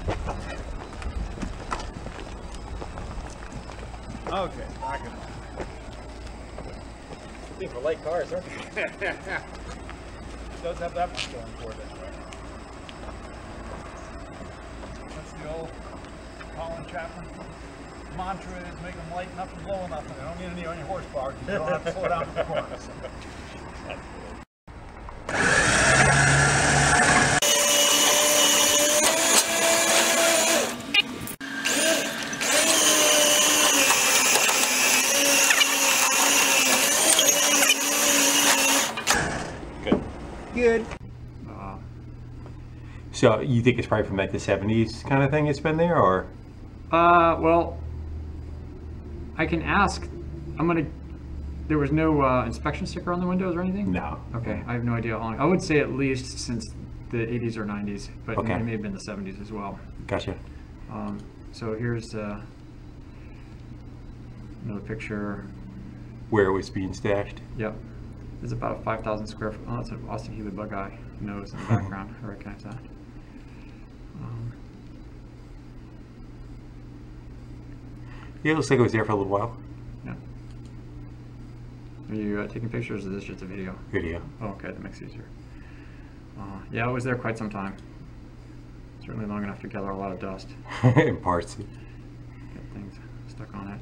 Okay, back it up. Thing for light cars, huh? It does have that much going for it. That's the old Colin Chapman mantra, is make them light enough and low enough, and they don't need any horsepower because you don't have to slow down for the corners. Good. So you think it's probably from like the 70s kind of thing it's been there, or? Well, I can ask. There was no inspection sticker on the windows or anything? No. Okay, I have no idea how long. I would say at least since the 80s or 90s, but okay. It may have been the 70s as well. Gotcha. So here's another picture. Where it was being stashed? Yep. There's about a 5,000 square foot. Oh, that's an Austin Healey bug eye nose in the background. I recognize that. Yeah, it looks like it was there for a little while. Yeah. Are you taking pictures, or is this just a video? Video. Oh, okay, that makes it easier. Yeah, it was there quite some time. Certainly long enough to gather a lot of dust. In parts. Get things stuck on it.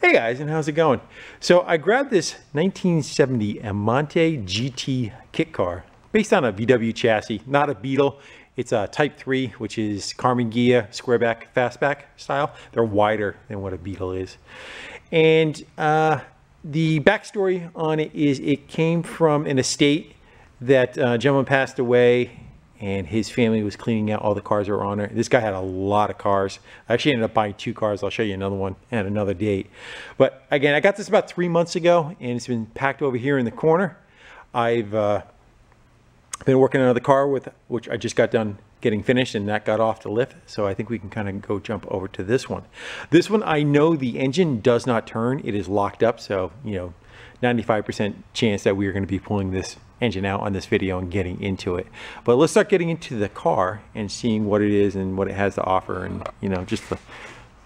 Hey guys, and how's it going? So I grabbed this 1970 Amante GT kit car based on a VW chassis, not a Beetle. It's a Type 3, which is Carmen Ghia squareback, fastback style. They're wider than what a Beetle is. And the backstory on it is it came from an estate that a gentleman passed away, and his family was cleaning out all the cars that were on there. This guy had a lot of cars. I actually ended up buying 2 cars. I'll show you another one at another date. But again, I got this about 3 months ago, and it's been packed over here in the corner. I've been working on another car which I just got done getting finished, and that got off the lift. So I think we can kind of go jump over to this one. This one, I know the engine does not turn. It is locked up. So, you know, 95% chance that we are going to be pulling this engine out on this video and getting into it. But let's start getting into the car and seeing what it is and what it has to offer, and you know, just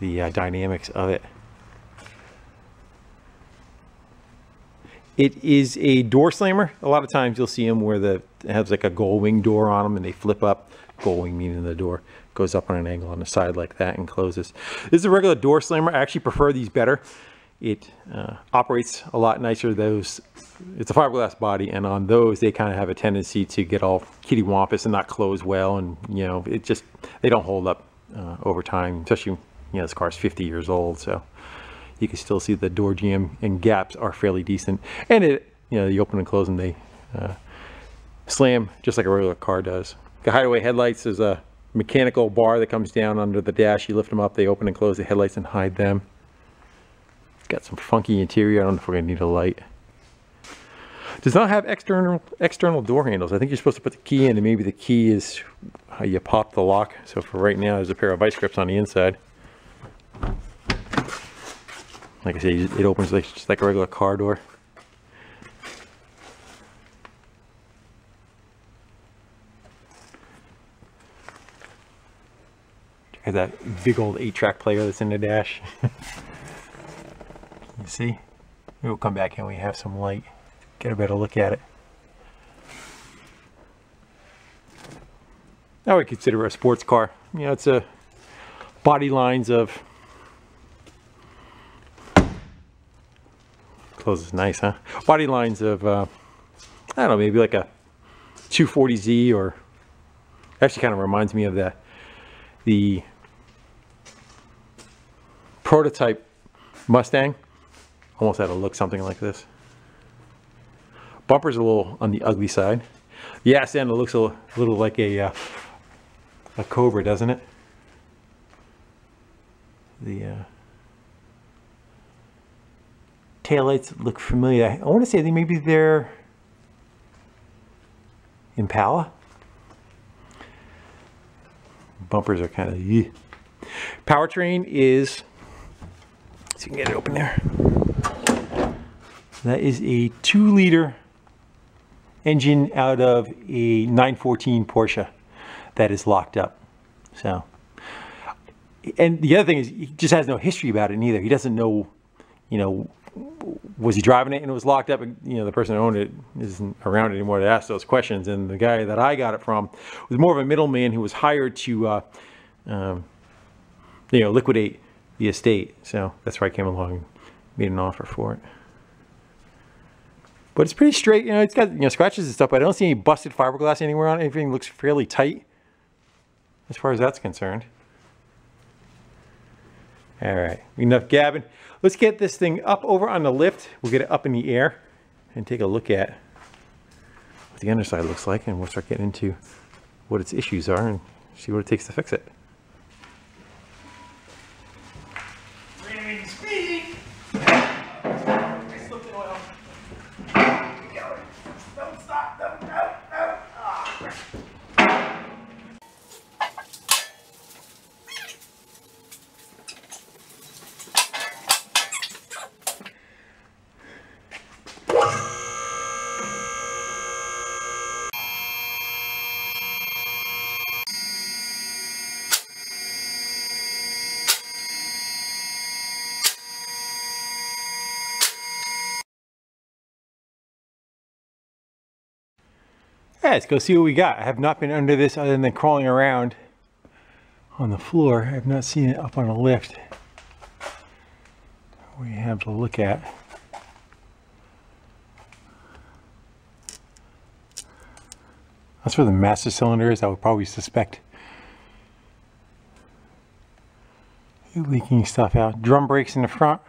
the dynamics of it. It is a door slammer. A lot of times you'll see them where it has like a gull wing door on them and they flip up. Gull wing meaning the door goes up on an angle on the side like that and closes. This is a regular door slammer. I actually prefer these better. It operates a lot nicer. It's a fiberglass body, and on those they kind of have a tendency to get all kitty wampus and not close well, and you know, they don't hold up over time, especially, you know, this car's 50 years old, so you can still see the door jamb and gaps are fairly decent, and you know, you open and close them, they slam just like a regular car does. The hideaway headlights is a mechanical bar that comes down under the dash. You lift them up, they open and close the headlights and hide them. It's got some funky interior. I don't know if we're gonna need a light. Does not have external door handles. I think you're supposed to put the key in, and maybe the key is how you pop the lock. So for right now, there's a pair of vice grips on the inside. Like I say, it opens just like a regular car door. Check out that big old 8-track player that's in the dash. You see? We'll come back and we have some light. Get a better look at it. I would consider it a sports car. You know, it's a body lines of... Closes nice, huh? Body lines of, I don't know, maybe like a 240Z, or... Actually kind of reminds me of the prototype Mustang. Almost had to look something like this. Bumper's a little on the ugly side. The ass end looks a little like a Cobra, doesn't it? The taillights look familiar. I want to say maybe they're Impala. Bumpers are kind of... Powertrain is... So you can get it open there. That is a 2-liter engine out of a 914 Porsche. that is locked up. So, and the other thing is he just has no history about it neither. He doesn't know, you know, was he driving it and it was locked up, and you know the person who owned it isn't around anymore to ask those questions. And the guy that I got it from was more of a middleman who was hired to you know, liquidate the estate. So that's why I came along and made an offer for it. But it's pretty straight, you know, it's got, you know, scratches and stuff, but I don't see any busted fiberglass anywhere on it. Everything looks fairly tight as far as that's concerned. All right, enough gabbing. Let's get this thing up over on the lift. We'll get it up in the air and take a look at what the underside looks like, and we'll start getting into what its issues are and see what it takes to fix it. Yeah, let's go see what we got. I have not been under this other than crawling around on the floor. I have not seen it up on a lift. We have to look at. That's where the master cylinder is. I would probably suspect leaking stuff out. Drum brakes in the front.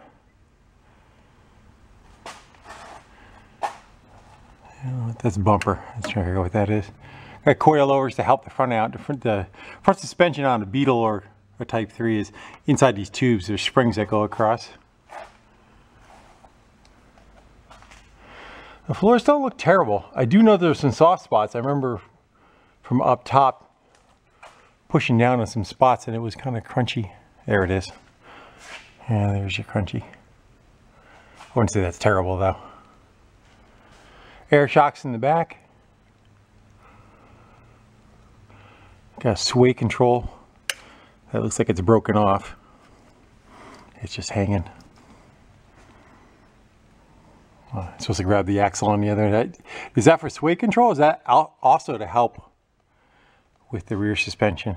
That's bumper. Let's try to figure out what that is. Got coilovers to help the front out. The front suspension on a Beetle or a Type 3 is inside these tubes. There's springs that go across. The floors don't look terrible. I do know there's some soft spots. I remember from up top pushing down on some spots and it was kind of crunchy. There it is. Yeah, there's your crunchy. I wouldn't say that's terrible though. Air shocks in the back. Got a sway control. That looks like it's broken off. It's just hanging. I'm supposed to grab the axle on the other end. Is that for sway control? Is that also to help with the rear suspension?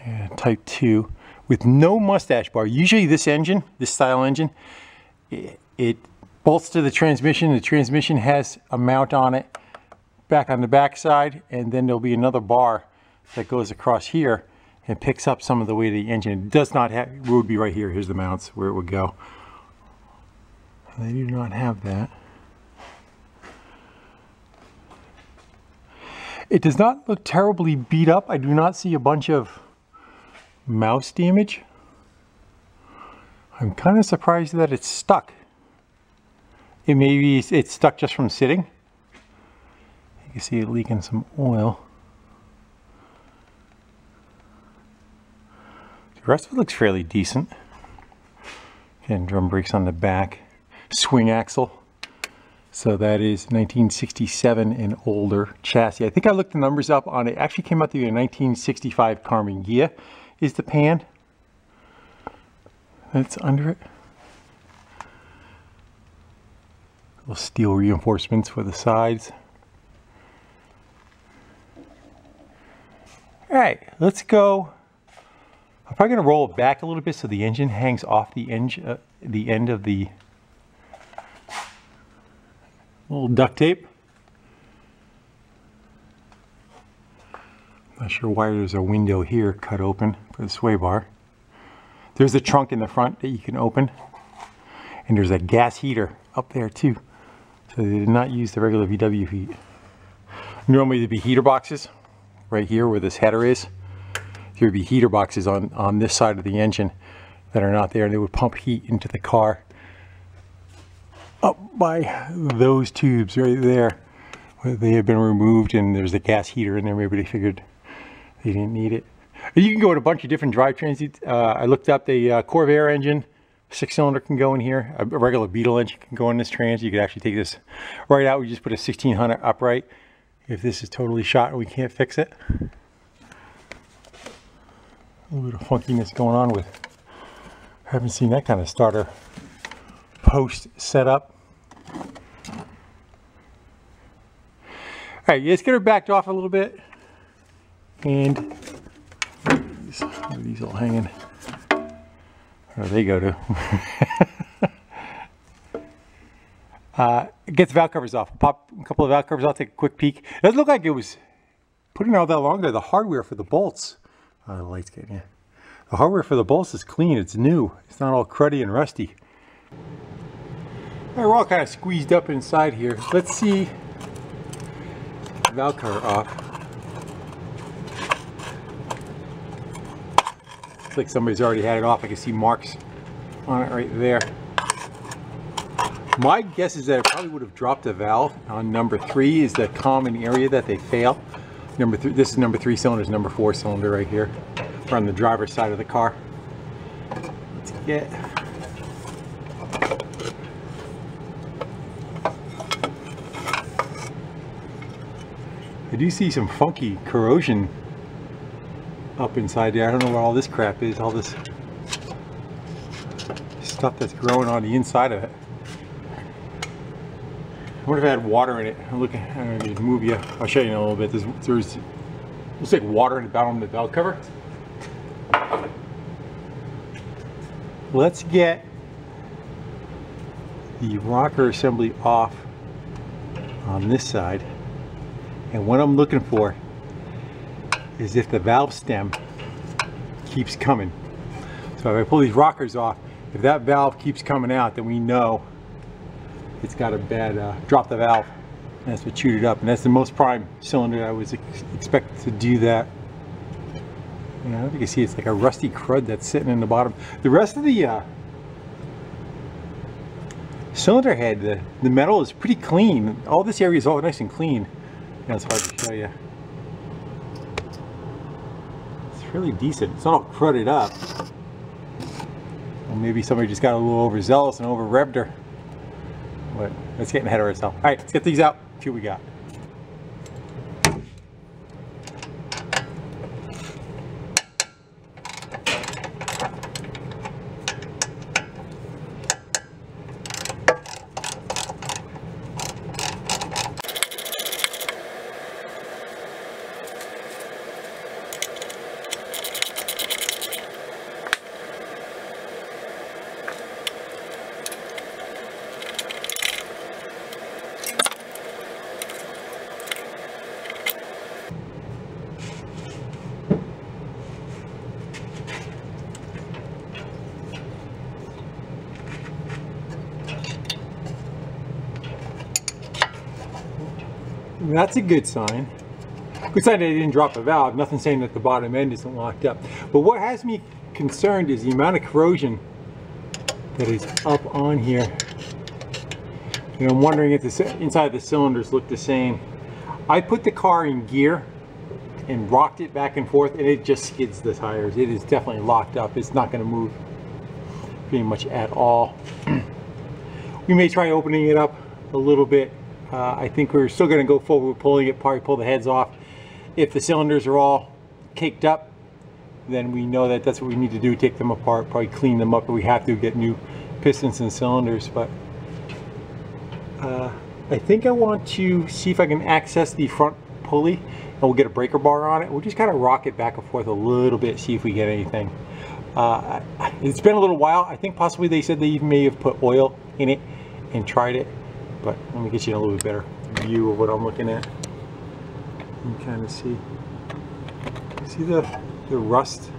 Yeah, Type 2. With no mustache bar. Usually this engine, this style engine, it bolts to the transmission. The transmission has a mount on it back on the back side, and then there'll be another bar that goes across here and picks up some of the weight of the engine. It does not have, it would be right here. Here's the mounts where it would go. They do not have that. It does not look terribly beat up. I do not see a bunch of mouse damage. I'm kind of surprised that it's stuck. It maybe it's stuck just from sitting. You can see it leaking some oil. The rest of it looks fairly decent. Again, drum brakes on the back. Swing axle. So that is 1967 and older chassis. I think I looked the numbers up on it. Actually came out to be a 1965 Carmen Ghia. Is the pan that's under it. Little steel reinforcements for the sides. All right, let's go. I'm probably going to roll it back a little bit so the engine hangs off the end of the little duct tape. Not sure why there's a window here cut open for the sway bar. There's a trunk in the front that you can open. And there's a gas heater up there too. So they did not use the regular VW heat. Normally there'd be heater boxes right here where this header is. There would be heater boxes on this side of the engine that are not there. They would pump heat into the car up by those tubes right there. They have been removed and there's a gas heater in there. Maybe they figured they didn't need it. You can go with a bunch of different drivetrains. I looked up the Corvair engine 6-cylinder can go in here. A regular Beetle engine can go in this trans. You could actually take this right out. We just put a 1600 upright if this is totally shot and we can't fix it. A little bit of funkiness going on with, I haven't seen that kind of starter post setup. All right, let's get her backed off a little bit. And these all hanging. Where do they go to? Get the valve covers off. Pop a couple of valve covers off, take a quick peek. It doesn't look like it was putting out that long ago. The hardware for the bolts. The light's getting you. The hardware for the bolts is clean. It's new. It's not all cruddy and rusty. All right, we're all kind of squeezed up inside here. Let's see the valve cover off. Looks like somebody's already had it off. I can see marks on it right there. My guess is that it probably would have dropped a valve on number 3 is the common area that they fail. Number 3, this is number 3 cylinder, is number 4 cylinder right here. We're on the driver's side of the car. Let's get I do see some funky corrosion up inside there. I don't know what all this crap is, all this stuff that's growing on the inside of it. I wonder if it had water in it. I'm looking, I don't need to move you. I'll show you in a little bit. There's looks like water in the bottom of the valve cover. Let's get the rocker assembly off on this side. And what I'm looking for is if the valve stem keeps coming. So if I pull these rockers off, if that valve keeps coming out, then we know it's got a bad drop the valve. And that's what chewed it up. And that's the most prime cylinder I was expected to do that. And I don't know if you can see, it's like a rusty crud that's sitting in the bottom. The rest of the cylinder head, the metal is pretty clean. All this area is all nice and clean. Yeah, it's hard to show you. It's really decent. It's not all crudded up. Well, maybe somebody just got a little overzealous and over revved her. But let's get ahead of ourselves. All right, let's get these out. See what we got. That's a good sign. Good sign that they didn't drop a valve. Nothing saying that the bottom end isn't locked up. But what has me concerned is the amount of corrosion that is up on here. And I'm wondering if the inside of the cylinders look the same. I put the car in gear and rocked it back and forth, and it just skids the tires. It is definitely locked up. It's not going to move pretty much at all. We may try opening it up a little bit. I think we're still going to go forward with pulling it, probably pull the heads off. If the cylinders are all caked up, then we know that that's what we need to do, take them apart, probably clean them up, but we have to get new pistons and cylinders. But I think I want to see if I can access the front pulley, and we'll get a breaker bar on it. We'll just kind of rock it back and forth a little bit, see if we get anything. It's been a little while. I think possibly they said they even may have put oil in it and tried it. But let me get you a little bit better view of what I'm looking at. You can kind of see the rust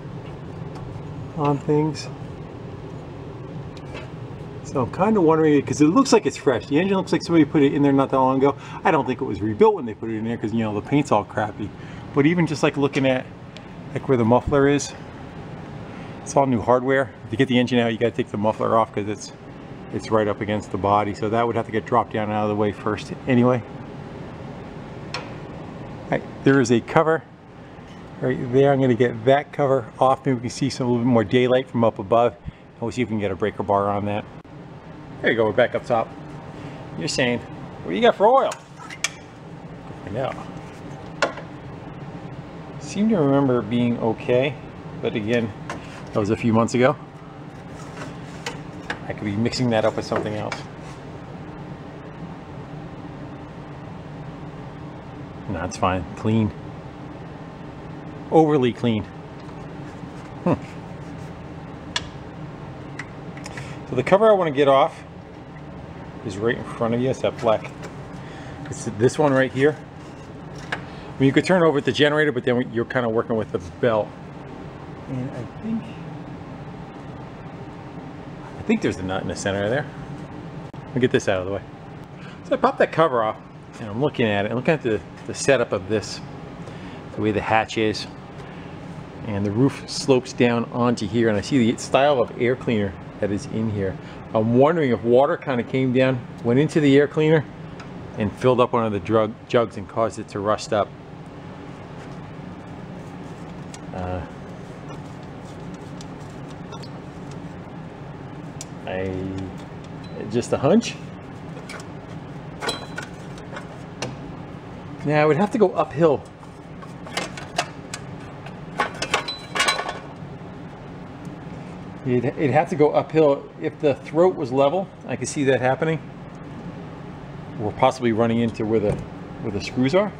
on things. So I'm kind of wondering, because it looks like it's fresh. The engine looks like somebody put it in there not that long ago. I don't think it was rebuilt when they put it in there, because, you know, the paint's all crappy. But even just like looking at like where the muffler is, it's all new hardware. To get the engine out, you got to take the muffler off because it's right up against the body, so that would have to get dropped down out of the way first anyway. Right, there is a cover right there. I'm going to get that cover off. Maybe we can see some a little bit more daylight from up above we'll see if we can get a breaker bar on that. There you go, we're back up top. You're saying, what do you got for oil? I know. Seem to remember being okay, but again, that was a few months ago. I could be mixing that up with something else. No, it's fine. Clean. Overly clean. So the cover I want to get off is right in front of you. It's that black. It's this one right here. I mean, you could turn over the generator, but then you're kind of working with the belt. And I think there's a nut in the center there. Let me get this out of the way. So I popped that cover off, and I'm looking at it. I'm looking at the setup of this, the way the hatch is, and the roof slopes down onto here, and I see the style of air cleaner that is in here. I'm wondering if water kind of came down, went into the air cleaner, and filled up one of the jugs and caused it to rust up. Just a hunch. Now I would have to go uphill. It'd have to go uphill. If the throat was level, I could see that happening. Or possibly running into where the screws are.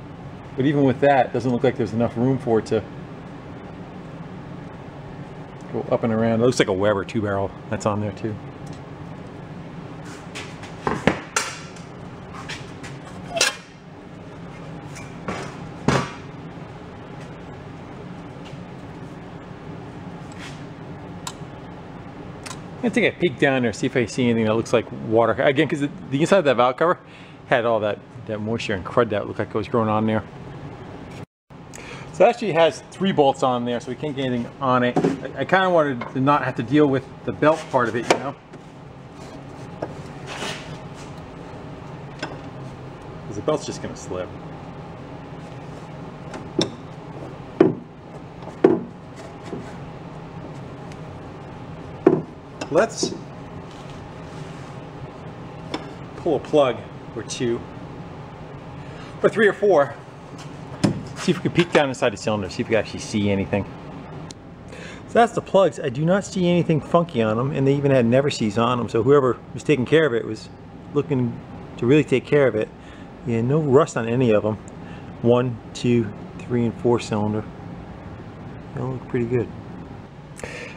But even with that, it doesn't look like there's enough room for it to go up and around. It looks like a Weber 2-barrel that's on there too. I'm gonna take a peek down there, see if I see anything that looks like water. Again, because the inside of that valve cover had all that moisture and crud that looked like it was growing on there. So it actually has 3 bolts on there, so we can't get anything on it. I kind of wanted to not have to deal with the belt part of it, you know? Because the belt's just gonna slip. Let's pull a plug or 2, or 3 or 4. See if we can peek down inside the cylinder, see if we can actually see anything. So that's the plugs. I do not see anything funky on them, and they even had never sees on them. So whoever was taking care of it was looking to really take care of it. Yeah, no rust on any of them. 1, 2, 3, and 4 cylinder. They all look pretty good.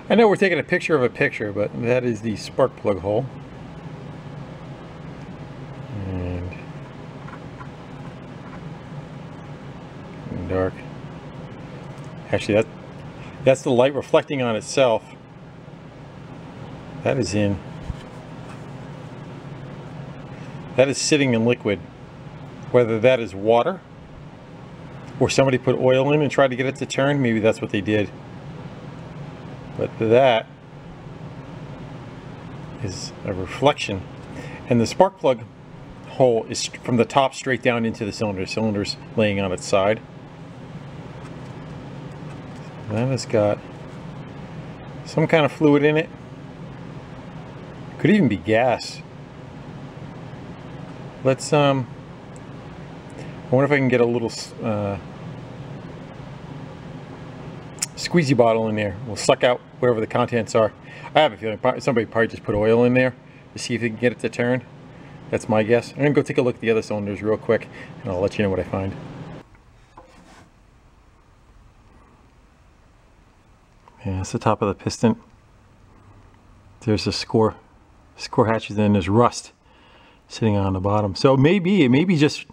I know we're taking a picture of a picture, but that is the spark plug hole. And dark. Actually, that's the light reflecting on itself. That is in. That is sitting in liquid. Whether that is water or somebody put oil in and tried to get it to turn, maybe that's what they did. But that is a reflection, and the spark plug hole is from the top straight down into the cylinder. The cylinder's laying on its side. That has got some kind of fluid in it. Could even be gas. Let's I wonder if I can get a little squeezy bottle in there. We'll suck out whatever the contents are. I have a feeling somebody probably just put oil in there to see if they can get it to turn. That's my guess. I'm gonna go take a look at the other cylinders real quick, and I'll let you know what I find. Yeah, that's the top of the piston. There's the score hatches, and then there's rust sitting on the bottom. So it may be just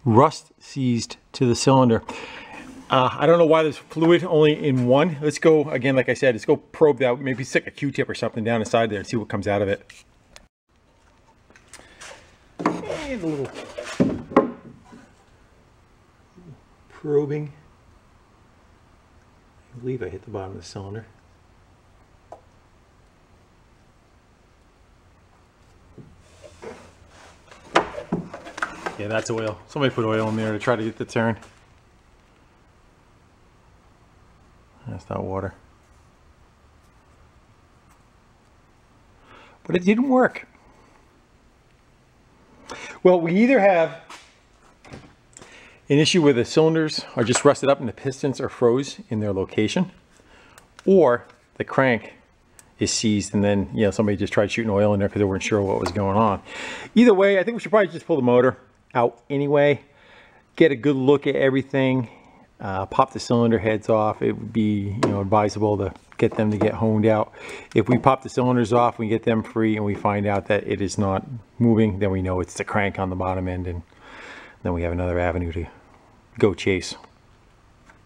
rust seized to the cylinder. I don't know why there's fluid only in one. Let's go, again, like I said, let's go probe that. Maybe stick a Q-tip or something down inside there and see what comes out of it. And a little probing. I believe I hit the bottom of the cylinder. Yeah, that's oil. Somebody put oil in there to try to get the turn. That's not water. but it didn't work. Well, we either have an issue where the cylinders are just rusted up and the pistons are froze in their location, or the crank is seized and then, you know, somebody just tried shooting oil in there because they weren't sure what was going on. Either way, I think we should probably just pull the motor out anyway, get a good look at everything, pop the cylinder heads off. It would be, you know, advisable to get them to get honed out. If we pop the cylinders off, we get them free and we find out that it is not moving, then we know it's the crank on the bottom end, and then we have another avenue to go chase.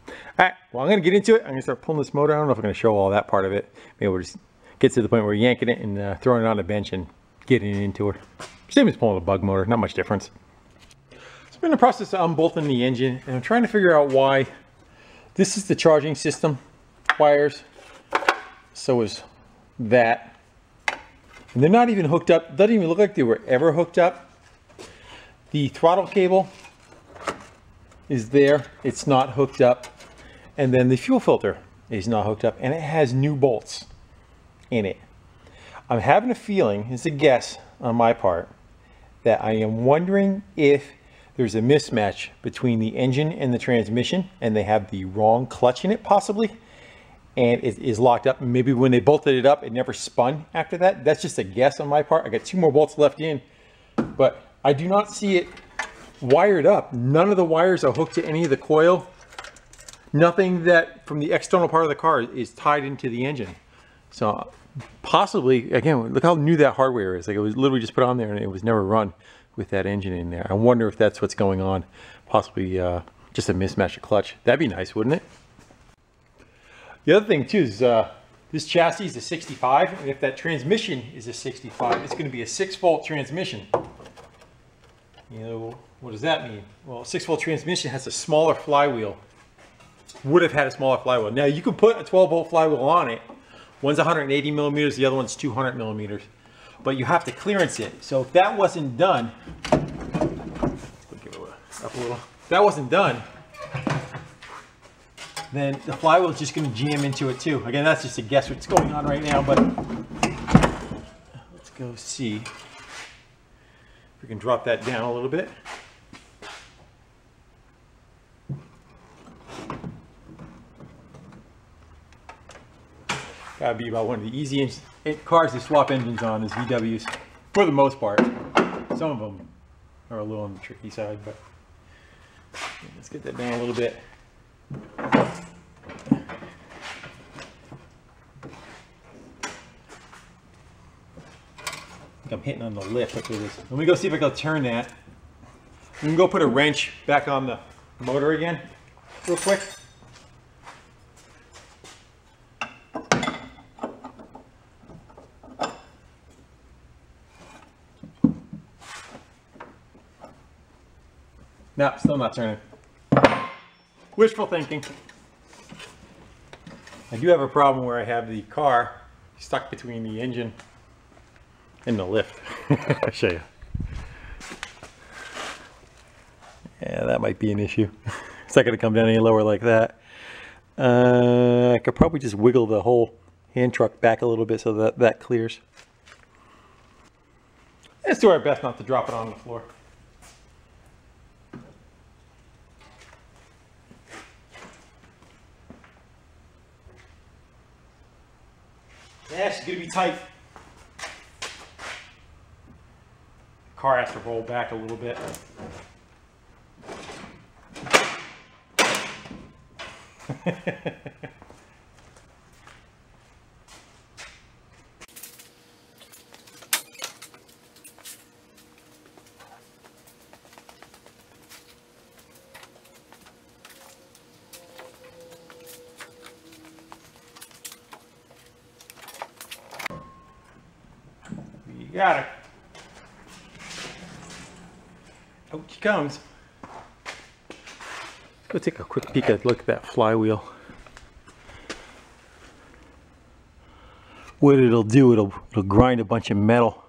All right, well, I'm going to get into it. I'm going to start pulling this motor. I don't know if I'm going to show all that part of it. Maybe we'll just get to the point where we're yanking it and throwing it on the bench and getting into it. Same as pulling a bug motor, not much difference. So I'm in the process of unbolting the engine, and I'm trying to figure out why. This is the charging system wires. So is that. And they're not even hooked up. Doesn't even look like they were ever hooked up. The throttle cable is there. It's not hooked up. And then the fuel filter is not hooked up, and it has new bolts in it. I'm having a feeling, it's a guess on my part, that I am wondering if there's a mismatch between the engine and the transmission, and they have the wrong clutch in it possibly, and it is locked up. Maybe when they bolted it up, it never spun after that. That's just a guess on my part. I got 2 more bolts left in, but I do not see it wired up. None of the wires are hooked to any of the coil. Nothing that from the external part of the car is tied into the engine. So possibly, again, look how new that hardware is. Like, it was literally just put on there and it was never run with that engine in there. I wonder if that's what's going on. Possibly just a mismatch of clutch. That'd be nice, wouldn't it? The other thing too is this chassis is a 65, and if that transmission is a 65, it's going to be a 6-volt transmission. You know, what does that mean? Well, a 6-volt transmission has a smaller flywheel. Would have had a smaller flywheel. Now you can put a 12-volt flywheel on it. One's 180 millimeters, the other one's 200 millimeters. But you have to clearance it. So if that wasn't done, let's give it up a little. If that wasn't done, then the flywheel is just going to jam into it too. Again, that's just a guess what's going on right now, but let's go see if we can drop that down a little bit. Gotta be about one of the easiest cars to swap engines on is VWs, for the most part. Some of them are a little on the tricky side, but let's get that down a little bit. I'm hitting on the lip. Look at this. Let me go see if I can turn that. We can go put a wrench back on the motor again, real quick. No, still not turning. Wishful thinking. I do have a problem where I have the car stuck between the engine and the lift. I'll show you. Yeah, that might be an issue. It's not going to come down any lower like that. I could probably just wiggle the whole hand truck back a little bit so that that clears. Let's do our best not to drop it on the floor. Yeah, she's gonna be tight. The car has to roll back a little bit. Got her. Out she comes. Let's go take a quick peek at look at that flywheel. What it'll do, it'll grind a bunch of metal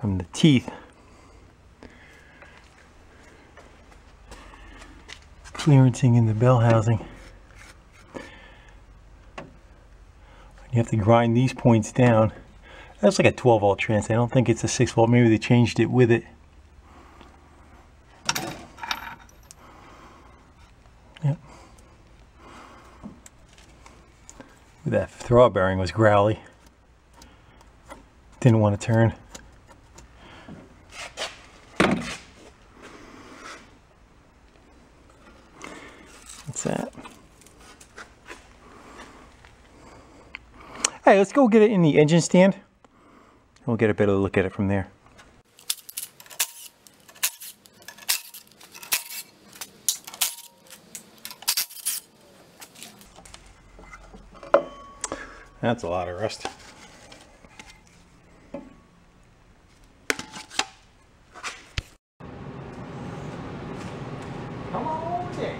from the teeth, clearancing in the bell housing. You have to grind these points down. That's like a 12 volt trans. I don't think it's a 6 volt. Maybe they changed it with it. Yep. That throwout bearing was growly. Didn't want to turn. What's that? Hey, let's go get it in the engine stand. We'll get a better look at it from there. That's a lot of rust. Come on in.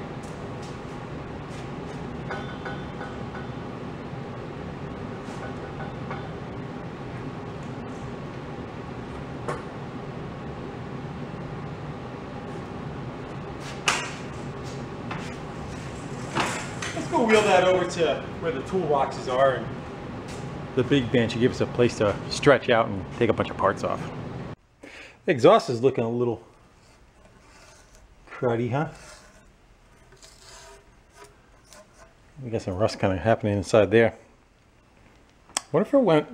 Let's go wheel that over to where the tool boxes are, and the big bench will give us a place to stretch out and take a bunch of parts off. The exhaust is looking a little cruddy, huh? We got some rust kind of happening inside there. What if it went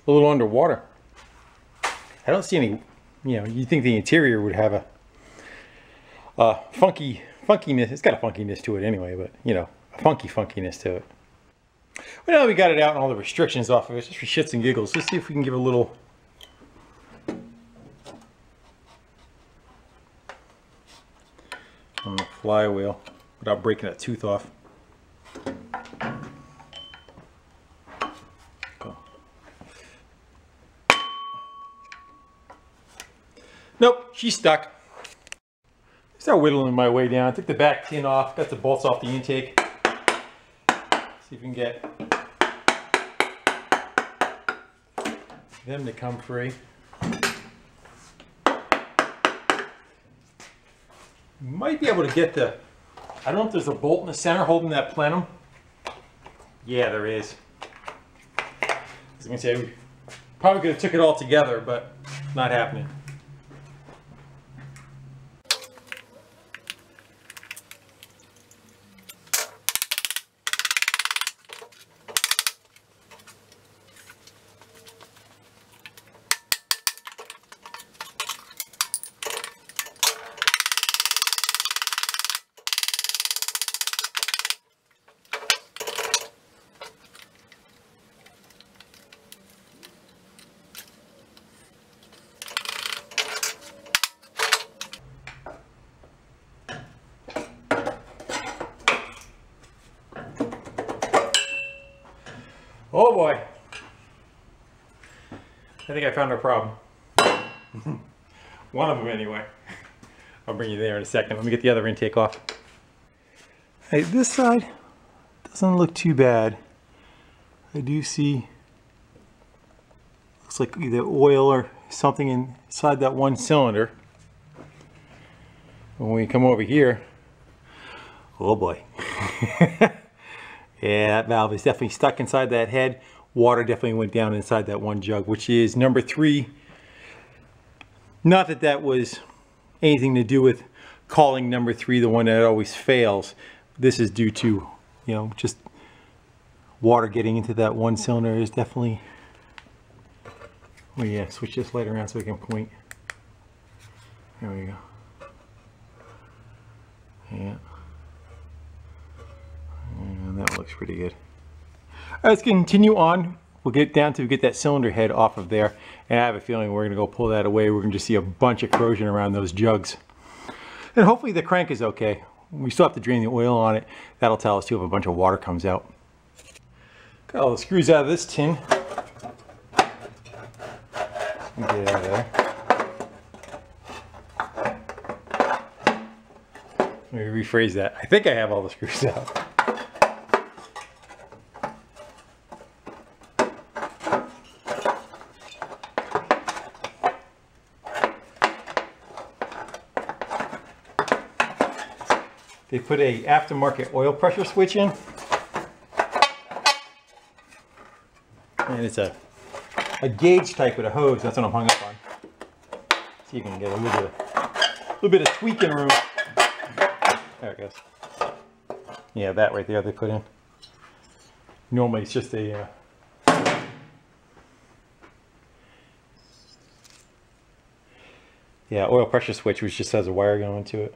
a little underwater? I don't see any, you know, you'd think the interior would have a funkiness. It's got a funkiness to it anyway, but you know, a funkiness to it. Well, now we got it out and all the restrictions off of it, just for shits and giggles. Let's see if we can give a little on the flywheel without breaking that tooth off. Go. Nope, she's stuck. Start whittling my way down. Took the back tin off, got the bolts off the intake. See if we can get them to come free. Might be able to get the, I don't know if there's a bolt in the center holding that plenum. Yeah, there is. I was gonna say, we probably could have took it all together, but not happening. Oh boy. I think I found our problem. One of them anyway. I'll bring you there in a second. Let me get the other intake off. Hey, this side doesn't look too bad. I do see, looks like either oil or something inside that one cylinder. When we come over here, oh boy. Yeah, that valve is definitely stuck inside that head. Water definitely went down inside that one jug, which is number 3. Not that that was anything to do with calling number 3 the one that always fails. This is due to, you know, just water getting into that one cylinder is definitely... Oh yeah, switch this light around so we can point. There we go. Yeah. And that looks pretty good. All right, let's continue on. We'll get down to get that cylinder head off of there. And I have a feeling we're gonna go pull that away. We're gonna just see a bunch of corrosion around those jugs. And hopefully the crank is okay. We still have to drain the oil on it. That'll tell us too if a bunch of water comes out. Got all the screws out of this tin. Get it out of there. Let me rephrase that. I think I have all the screws out. They put a aftermarket oil pressure switch in, and it's a a gauge type with a hose. That's what I'm hung up on. See if you can get a little bit of tweaking room. There it goes. Yeah, that right there they put in. Normally it's just a yeah, oil pressure switch, which just has a wire going to it.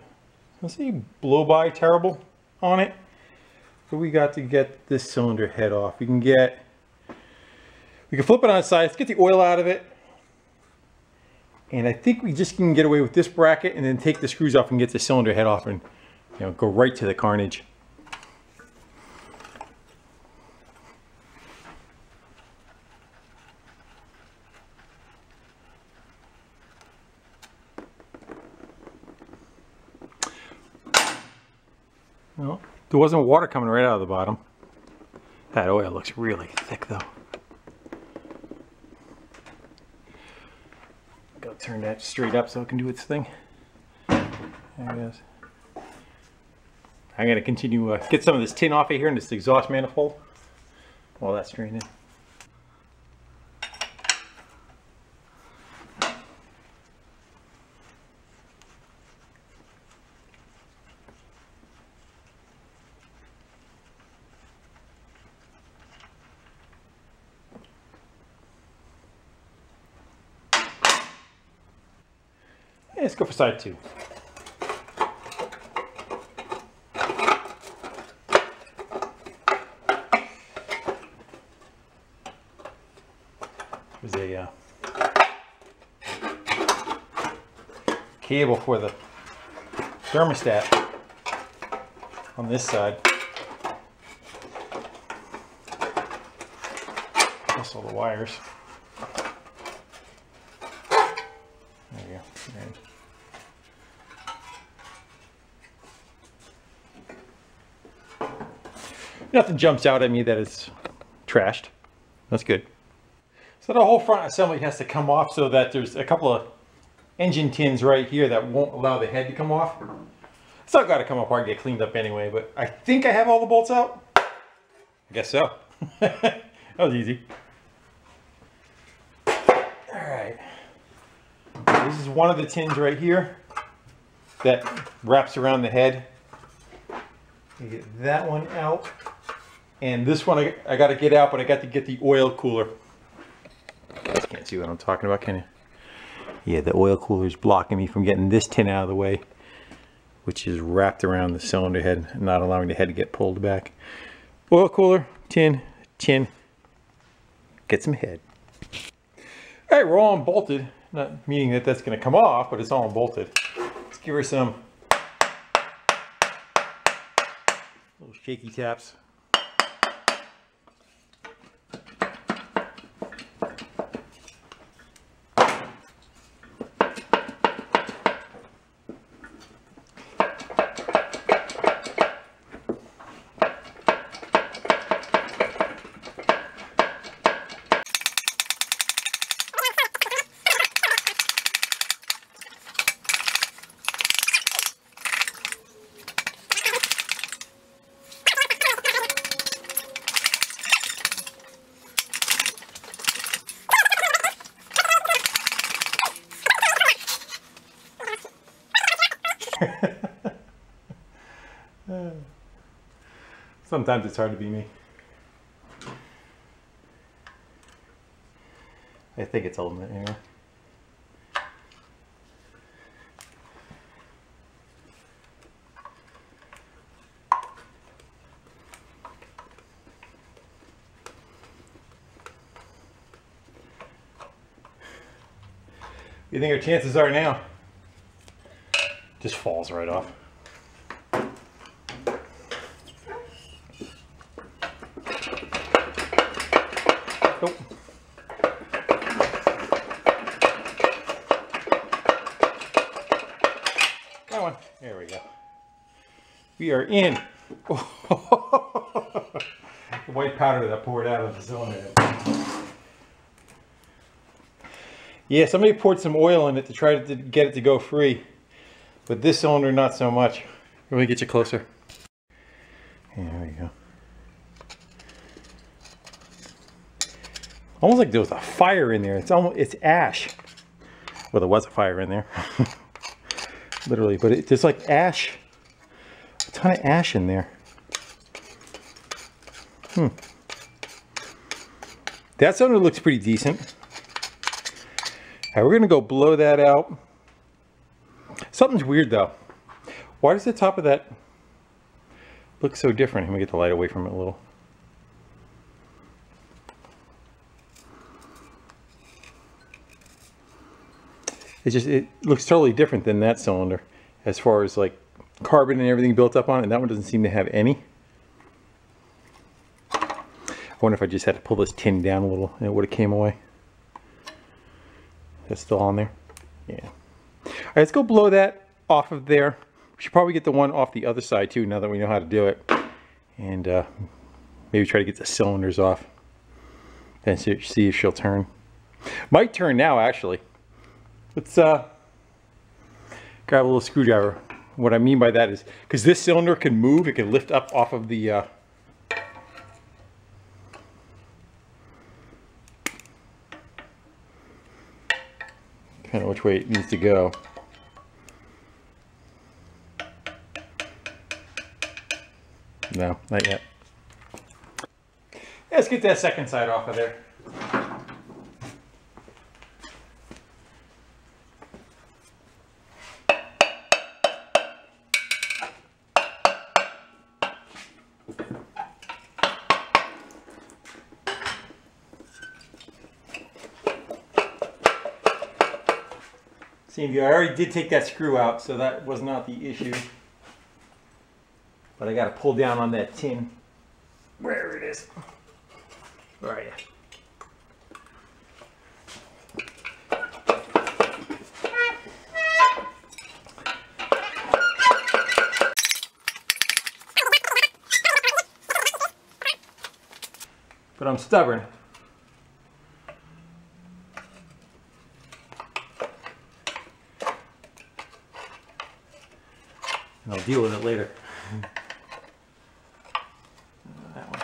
Let's see, blow by terrible on it. What we got to get this cylinder head off? We can flip it on its side. Let's get the oil out of it. And I think we just can get away with this bracket and then take the screws off and get the cylinder head off and, you know, go right to the carnage. Well, there wasn't water coming right out of the bottom. That oil looks really thick though. Gotta turn that straight up so it can do its thing. There it is. I'm gonna continue get some of this tin off of here in this exhaust manifold while that's draining. Let's go for side 2. There's a cable for the thermostat on this side. Plus all the wires. There you go. Right. Nothing jumps out at me that it's trashed. That's good. So the whole front assembly has to come off so that there's a couple of engine tins right here that won't allow the head to come off. It's not got to come apart and get cleaned up anyway, but I think I have all the bolts out. I guess so. That was easy. Alright. This is one of the tins right here that wraps around the head. You get that one out. And this one I got to get out, but I got to get the oil cooler. You guys can't see what I'm talking about, can you? Yeah, the oil cooler is blocking me from getting this tin out of the way, which is wrapped around the cylinder head and not allowing the head to get pulled back. Oil cooler, tin, get some head. All right, we're all unbolted. Not meaning that that's going to come off, but it's all unbolted. Let's give her some little shaky taps. Sometimes it's hard to be me. I think it's holding it anyway. What do you think our chances are now? Just falls right off. Nope. That one. There we go. We are in. The white powder that poured out of the cylinder. Yeah, somebody poured some oil in it to try to get it to go free. But this cylinder, not so much. Let me get you closer. There we go. Almost like there was a fire in there. It's ash. Well, there was a fire in there. Literally, but there's like ash. A ton of ash in there. That cylinder looks pretty decent. All right, we're gonna go blow that out. Something's weird though. Why does the top of that look so different? Let me get the light away from it a little. It looks totally different than that cylinder as far as like carbon and everything built up on it, and that one doesn't seem to have any. I wonder if I just had to pull this tin down a little and it would have came away. That's still on there? Yeah. All right, let's go blow that off of there. We should probably get the one off the other side too, now that we know how to do it. And maybe try to get the cylinders off and see if she'll turn. Might turn now, actually. Let's grab a little screwdriver. What I mean by that is, because this cylinder can move, it can lift up off of the depending on which way it needs to go. No, not yet. Let's get that second side off of there. I already did take that screw out, so that was not the issue. But I got to pull down on that tin. Where it is. Where are you? But I'm stubborn. And I'll deal with it later. That one.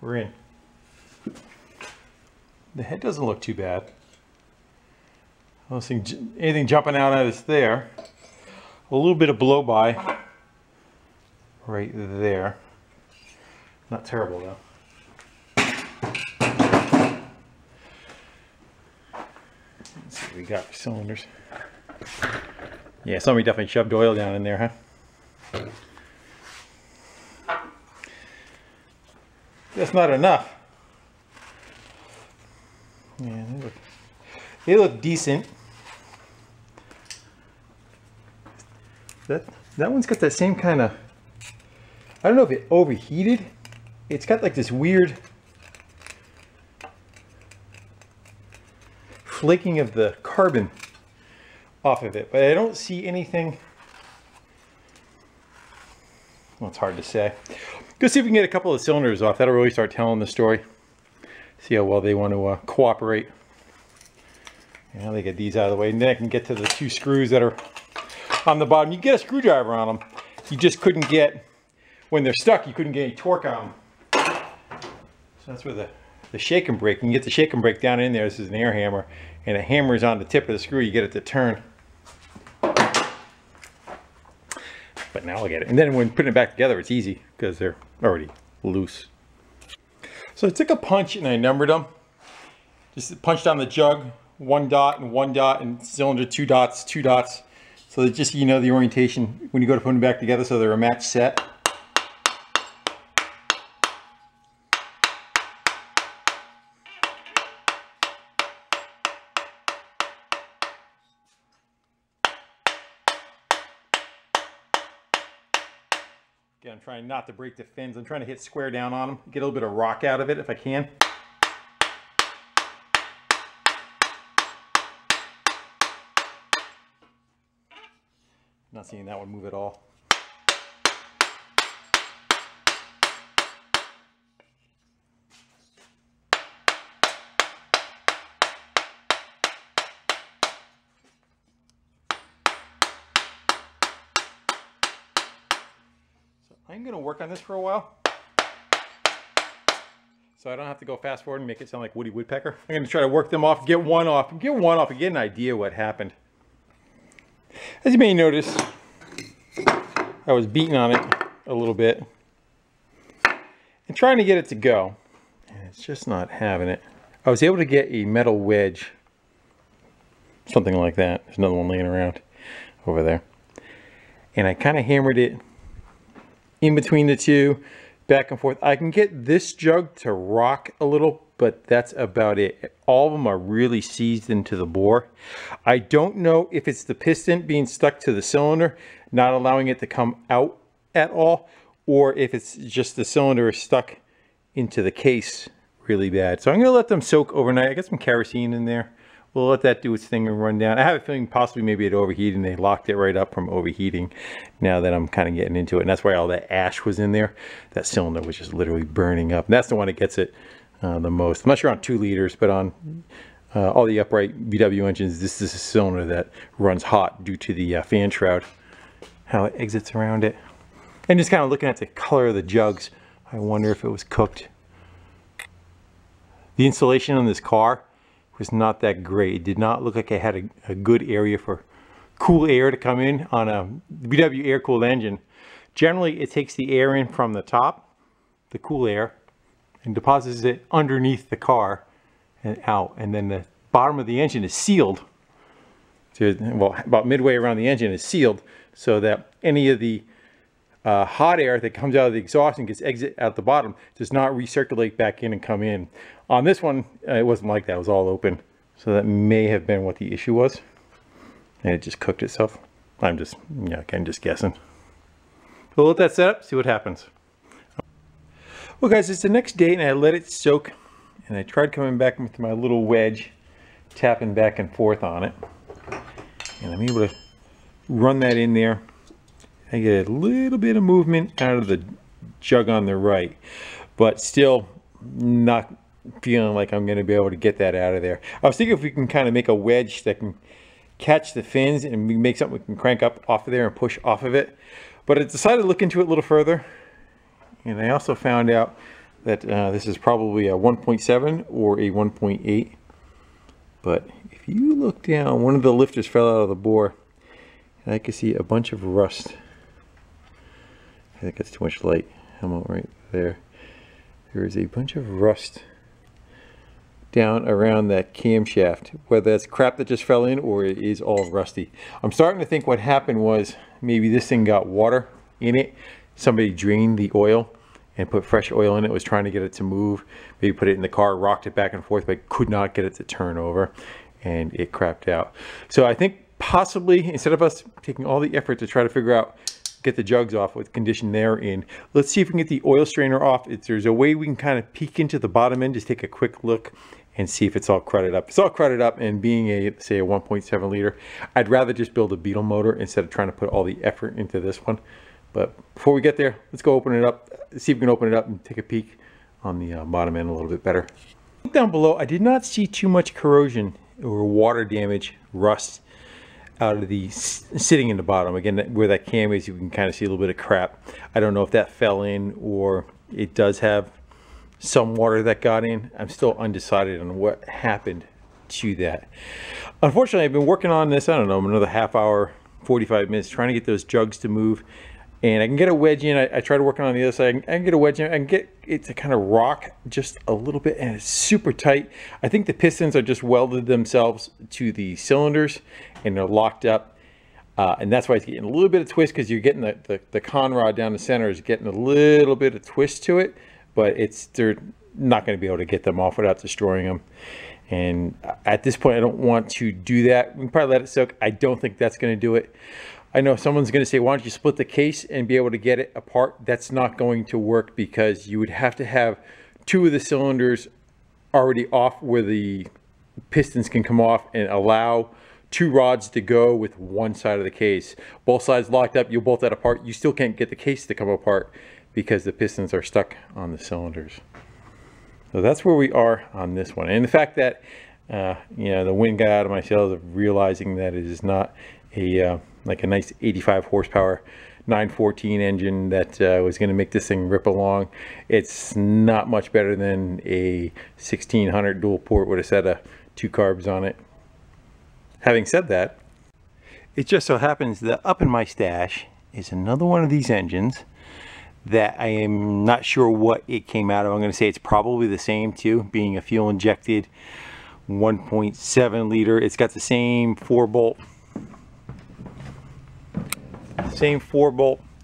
We're in. The head doesn't look too bad. I don't see anything jumping out at us there. A little bit of blow by right there. Not terrible though. Let's see what we got for cylinders. Yeah, somebody definitely shoved oil down in there, huh? That's not enough. Yeah, they look decent. That one's got that same kind of, I don't know if it overheated. It's got like this weird flaking of the carbon off of it, but I don't see anything. Well, it's hard to say. Go see if we can get a couple of cylinders off. That'll really start telling the story. See how well they want to cooperate. Yeah, they get these out of the way, and then I can get to the two screws that are on the bottom. You get a screwdriver on them. You just couldn't get, when they're stuck, you couldn't get any torque on them. So that's where the shake and brake. You can get the shake and brake down in there. This is an air hammer, and it hammers on the tip of the screw. You get it to turn. But now look at it. And then when putting it back together, it's easy because they're already loose. So I took a punch and I numbered them. Just punched on the jug, 1 dot and 1 dot, and cylinder 2 dots, 2 dots. So that just so you know the orientation when you go to put them back together so they're a match set. Again, I'm trying not to break the fins. I'm trying to hit square down on them, get a little bit of rock out of it if I can. Not seeing that one move at all. I'm going to work on this for a while, so I don't have to go fast forward and make it sound like Woody Woodpecker. I'm going to try to work them off, get one off, and get an idea what happened. As you may notice, I was beating on it a little bit and trying to get it to go, and it's just not having it. I was able to get a metal wedge, something like that. There's another one laying around over there, and I kind of hammered it in between the two, back and forth. I can get this jug to rock a little, but that's about it. All of them are really seized into the bore. I don't know if it's the piston being stuck to the cylinder, not allowing it to come out at all, or if it's just the cylinder is stuck into the case really bad. So I'm gonna let them soak overnight. I got some kerosene in there. We'll let that do its thing and run down. I have a feeling possibly maybe it overheated and they locked it right up from overheating now that I'm kind of getting into it. And that's why all that ash was in there. That cylinder was just literally burning up. And that's the one that gets it the most. I'm not sure on 2 liters, but on all the upright VW engines, this is a cylinder that runs hot due to the fan shroud, how it exits around it. And just kind of looking at the color of the jugs, I wonder if it was cooked. The insulation on this car was not that great. It did not look like it had a good area for cool air to come in on a VW air-cooled engine. Generally, it takes the air in from the top, the cool air, and deposits it underneath the car and out. And then the bottom of the engine is sealed. Well, about midway around the engine is sealed so that any of the hot air that comes out of the exhaust and gets exit out the bottom does not recirculate back in and come in. On this one, it wasn't like that. It was all open. So that may have been what the issue was. And it just cooked itself. I'm just, again, just guessing. We'll let that set up, see what happens. Well, guys, it's the next day and I let it soak. And I tried coming back with my little wedge, tapping back and forth on it. And I'm able to run that in there. I get a little bit of movement out of the jug on the right, but still not feeling like I'm going to be able to get that out of there. I was thinking if we can kind of make a wedge that can catch the fins and we make something we can crank up off of there and push off of it. But I decided to look into it a little further, and I also found out that this is probably a 1.7 or a 1.8. But if you look down, one of the lifters fell out of the bore, and I can see a bunch of rust. I think that's too much light. I'm all right there. There is a bunch of rust down around that camshaft, whether that's crap that just fell in or it is all rusty. I'm starting to think what happened was maybe this thing got water in it. Somebody drained the oil and put fresh oil in it, was trying to get it to move. Maybe put it in the car, rocked it back and forth, but could not get it to turn over, and it crapped out. So I think possibly, instead of us taking all the effort to try to figure out, get the jugs off with condition they're in, let's see if we can get the oil strainer off. If there's a way we can kind of peek into the bottom end, just take a quick look and see if it's all crudted up. It's all crudted up, and being a, say, a 1.7 liter, I'd rather just build a Beetle motor instead of trying to put all the effort into this one. But before we get there, let's go open it up, see if we can open it up and take a peek on the bottom end a little bit better. Down below, I did not see too much corrosion or water damage, rust out of the sitting in the bottom. Again, where that cam is, you can kind of see a little bit of crap. I don't know if that fell in or it does have some water that got in. I'm still undecided on what happened to that. Unfortunately, I've been working on this, I don't know, another half hour, 45 minutes, trying to get those jugs to move. And I can get a wedge in. I tried working on the other side. I can get a wedge in. I can get it to kind of rock just a little bit, and it's super tight. I think the pistons are just welded themselves to the cylinders, and they're locked up. And that's why it's getting a little bit of twist, because you're getting the con rod down the center is getting a little bit of twist to it, but they're not going to be able to get them off without destroying them. And at this point, I don't want to do that. We can probably let it soak. I don't think that's going to do it. I know someone's going to say, why don't you split the case and be able to get it apart? That's not going to work because you would have to have two of the cylinders already off where the pistons can come off and allow two rods to go with one side of the case. Both sides locked up, you'll bolt that apart. You still can't get the case to come apart because the pistons are stuck on the cylinders. So that's where we are on this one. And the fact that you know, the wind got out of my sails of realizing that it is not a like a nice 85 horsepower 914 engine that was going to make this thing rip along. It's not much better than a 1600 dual port with a set of 2 carbs on it. Having said that, it just so happens that up in my stash is another one of these engines that I am not sure what it came out of. I'm going to say it's probably the same too, being a fuel injected 1.7 liter. It's got the same 4-bolt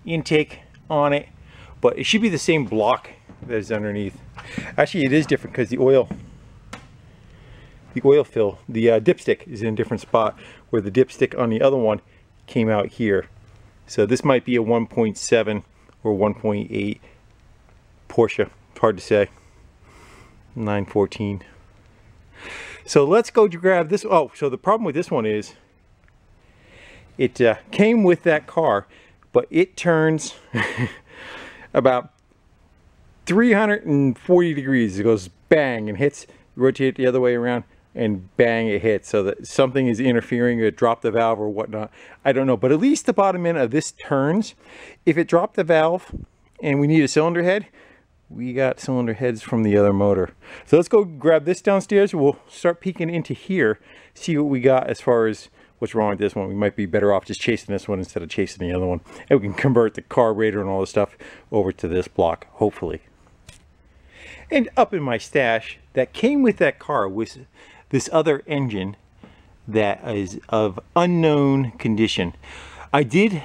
intake on it, but it should be the same block that is underneath. Actually, it is different because the oil fill, the dipstick is in a different spot, where the dipstick on the other one came out here. So this might be a 1.7 or 1.8 Porsche. It's hard to say. 914. So let's go grab this. Oh, so the problem with this one is it came with that car, but it turns about 340 degrees. It goes bang and hits, rotate it the other way around, and bang, it hits. So that something is interfering, or dropped the valve or whatnot. I don't know, but at least the bottom end of this turns. If it dropped the valve and we need a cylinder head, we got cylinder heads from the other motor. So let's go grab this downstairs. We'll start peeking into here, see what we got as far as what's wrong with this one. We might be better off just chasing this one instead of chasing the other one. And we can convert the carburetor and all the stuff over to this block, hopefully. And up in my stash that came with that car was this other engine that is of unknown condition. I did,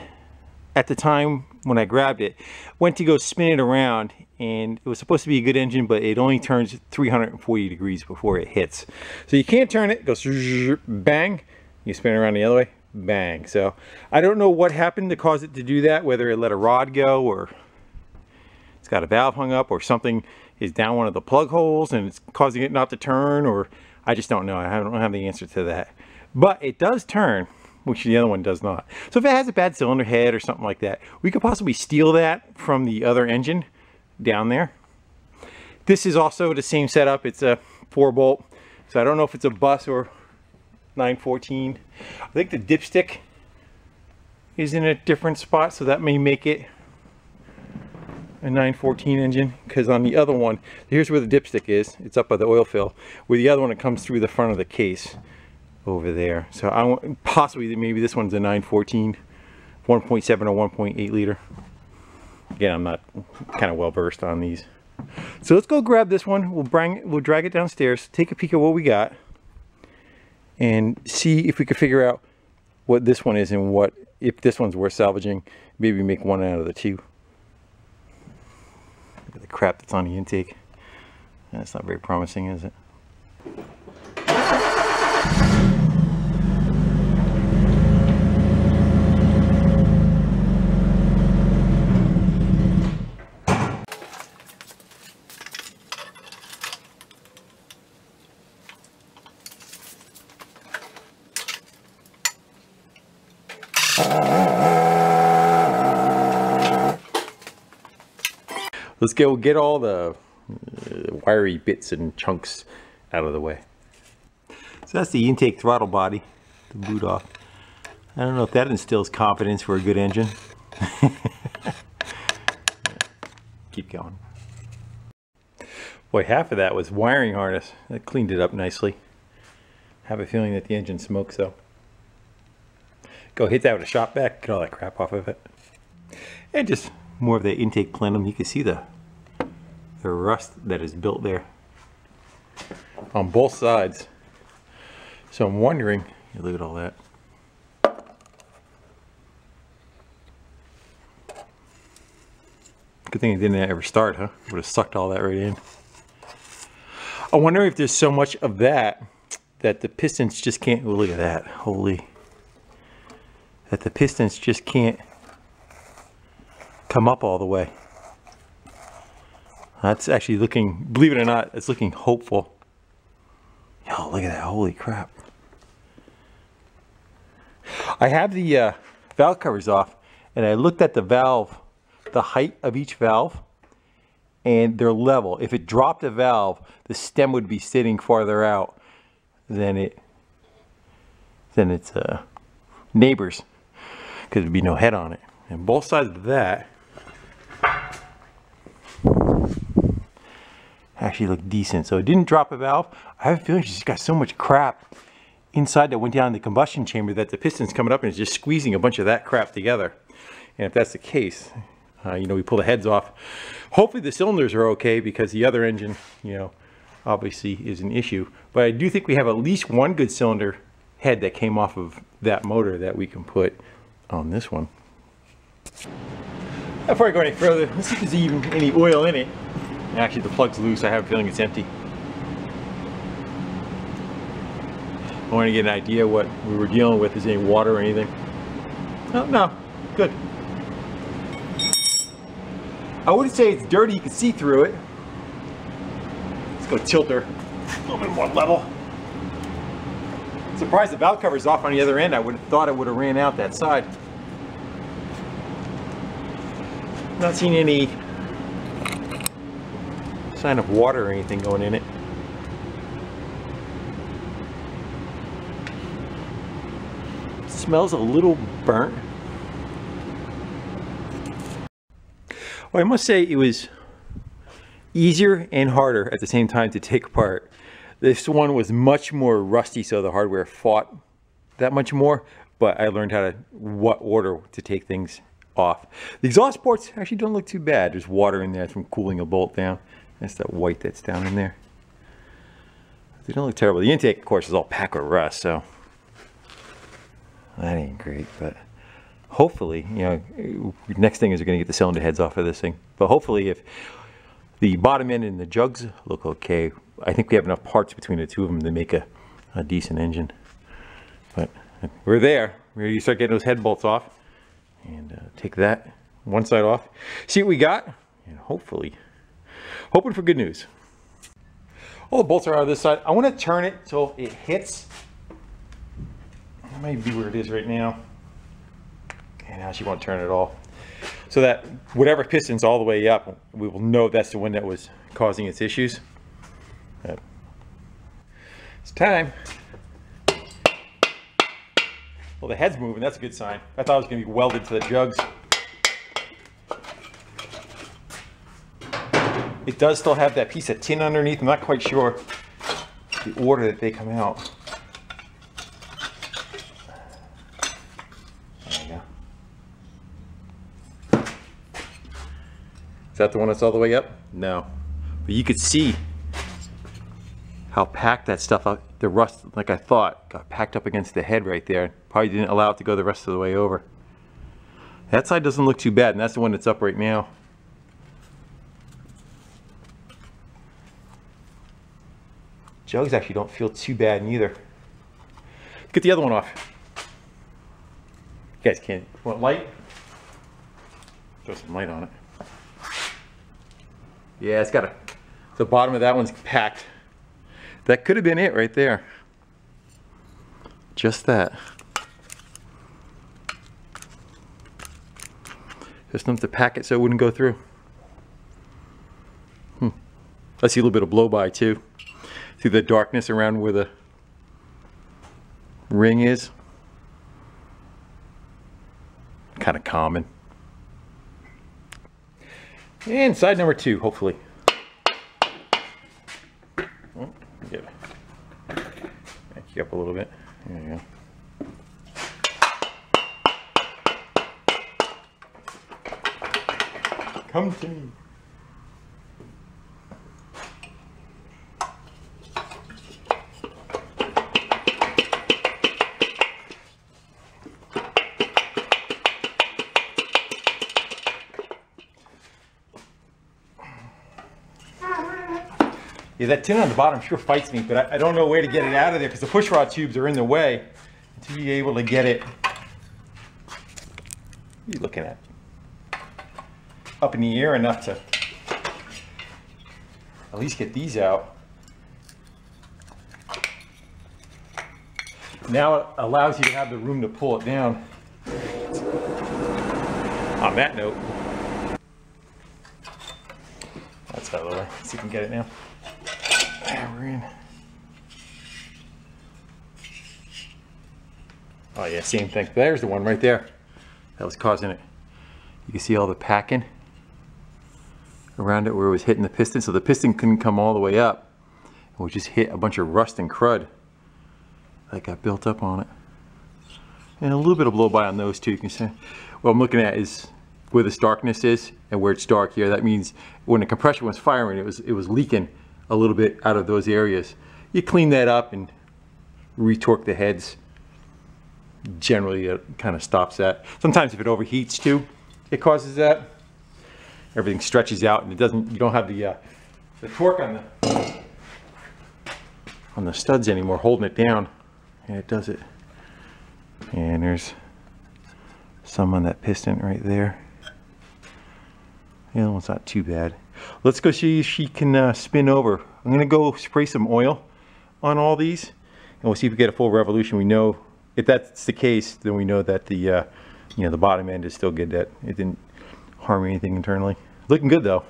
at the time when I grabbed it, went to go spin it around, and it was supposed to be a good engine, but it only turns 340 degrees before it hits. So you can't turn it, it goes bang, you spin it around the other way, bang. So I don't know what happened to cause it to do that, whether it let a rod go, or it's got a valve hung up, or something is down one of the plug holes and it's causing it not to turn, or I just don't know. I don't have the answer to that. But it does turn, which the other one does not. So if it has a bad cylinder head or something like that, we could possibly steal that from the other engine down there. This is also the same setup. It's a 4-bolt. So I don't know if it's a bus or 914. I think the dipstick is in a different spot, so that may make it a 914 engine, because on the other one, here's where the dipstick is. It's up by the oil fill. With the other one, it comes through the front of the case over there. So I want, possibly maybe this one's a 914, 1.7 or 1.8 liter. Again, I'm not kind of well versed on these. So let's go grab this one. We'll drag it downstairs, take a peek at what we got, and see if we can figure out what this one is and what, if this one's worth salvaging. Maybe make one out of the two. Look at the crap that's on the intake. That's not very promising, is it? Let's go get all the wiry bits and chunks out of the way. So that's the intake throttle body, the boot off. I don't know if that instills confidence for a good engine. Keep going. Boy, half of that was wiring harness. That cleaned it up nicely. I have a feeling that the engine smokes though. Go hit that with a shop vac, get all that crap off of it. And just more of the intake plenum. You can see the rust that is built there on both sides. So I'm wondering, look at all that. Good thing it didn't ever start, huh? Would have sucked all that right in. I wonder if there's so much of that that the pistons just can't, oh, look at that, holy. that the pistons just can't come up all the way. That's actually looking, believe it or not, it's looking hopeful. Yo, look at that, holy crap. I have the valve covers off, and I looked at the valve, the height of each valve, and they're level. If it dropped a valve, the stem would be sitting farther out than its neighbors, because there'd be no head on it. And both sides of that actually look decent. So it didn't drop a valve. I have a feeling she's got so much crap inside that went down in the combustion chamber that the piston's coming up and is just squeezing a bunch of that crap together. And if that's the case, you know, we pull the heads off. Hopefully the cylinders are okay, because the other engine, you know, obviously is an issue. But I do think we have at least one good cylinder head that came off of that motor that we can put on this one. Before I go any further, let's see if there's even any oil in it. Actually, the plug's loose. I have a feeling it's empty. I want to get an idea what we were dealing with. Is there any water or anything? Oh, no, good. I wouldn't say it's dirty. You can see through it. Let's go tilt her a little bit more level. Surprised the valve cover's off on the other end. I would have thought it would have ran out that side. Not seeing any sign of water or anything going in it. It smells a little burnt. Well, I must say it was easier and harder at the same time to take apart. This one was much more rusty, so the hardware fought that much more, but I learned what order to take things off. The exhaust ports actually don't look too bad. There's water in there from cooling a bolt down. That's that white that's down in there. They don't look terrible. The intake, of course, is all packed with rust, so that ain't great, but hopefully, you know, next thing is we're going to get the cylinder heads off of this thing. But hopefully, if the bottom end and the jugs look okay, I think we have enough parts between the two of them to make a decent engine. But we're there. We're ready to start getting those head bolts off and take that one side off, see what we got, and hopefully, hoping for good news. All the bolts are out of this side. I want to turn it so it hits. That might be where it is right now. And now she won't turn at all. So that whatever piston's all the way up, we will know that's the one that was causing its issues. It's time. Well, the head's moving, that's a good sign. I thought it was going to be welded to the jugs. It does still have that piece of tin underneath. I'm not quite sure the order that they come out. There you go. Is that the one that's all the way up? No. But you could see how packed that stuff up, the rust, like I thought, got packed up against the head right there. Probably didn't allow it to go the rest of the way over. That side doesn't look too bad, and that's the one that's up right now. Jugs actually don't feel too bad neither. Get the other one off. You guys can't, want light? Throw some light on it. Yeah, it's got the bottom of that one's packed. That could have been it right there. Just that. Just enough to pack it so it wouldn't go through. I see a little bit of blow by too. See the darkness around where the ring is? Kind of common. And side number 2, hopefully. Oh, get back you up a little bit. There you go. Come to me. Yeah, that tin on the bottom sure fights me, but I don't know where to get it out of there because the push rod tubes are in the way until you're able to get it are you looking at? Up in the air enough to at least get these out. Now it allows you to have the room to pull it down. On that note, that's out of the way. Let's see if we can get it now. There, we're in. Oh yeah, same thing. There's the one right there that was causing it. You can see all the packing around it where it was hitting the piston, so the piston couldn't come all the way up. It would just hit a bunch of rust and crud that got built up on it. And a little bit of blow by on those too. You can see what I'm looking at is where this darkness is and where it's dark here. That means when the compression was firing, it was leaking a little bit out of those areas. You clean that up and retorque the heads. Generally it kind of stops that. Sometimes if it overheats too, it causes that. Everything stretches out and it doesn't, you don't have the torque on the studs anymore holding it down, and it does it. And there's some on that piston right there. The other one's not too bad. Let's go see if she can spin over. I'm gonna go spray some oil on all these and we'll see if we get a full revolution. We know if that's the case, then we know that the you know, the bottom end is still good, that it didn't harm anything internally. Looking good though.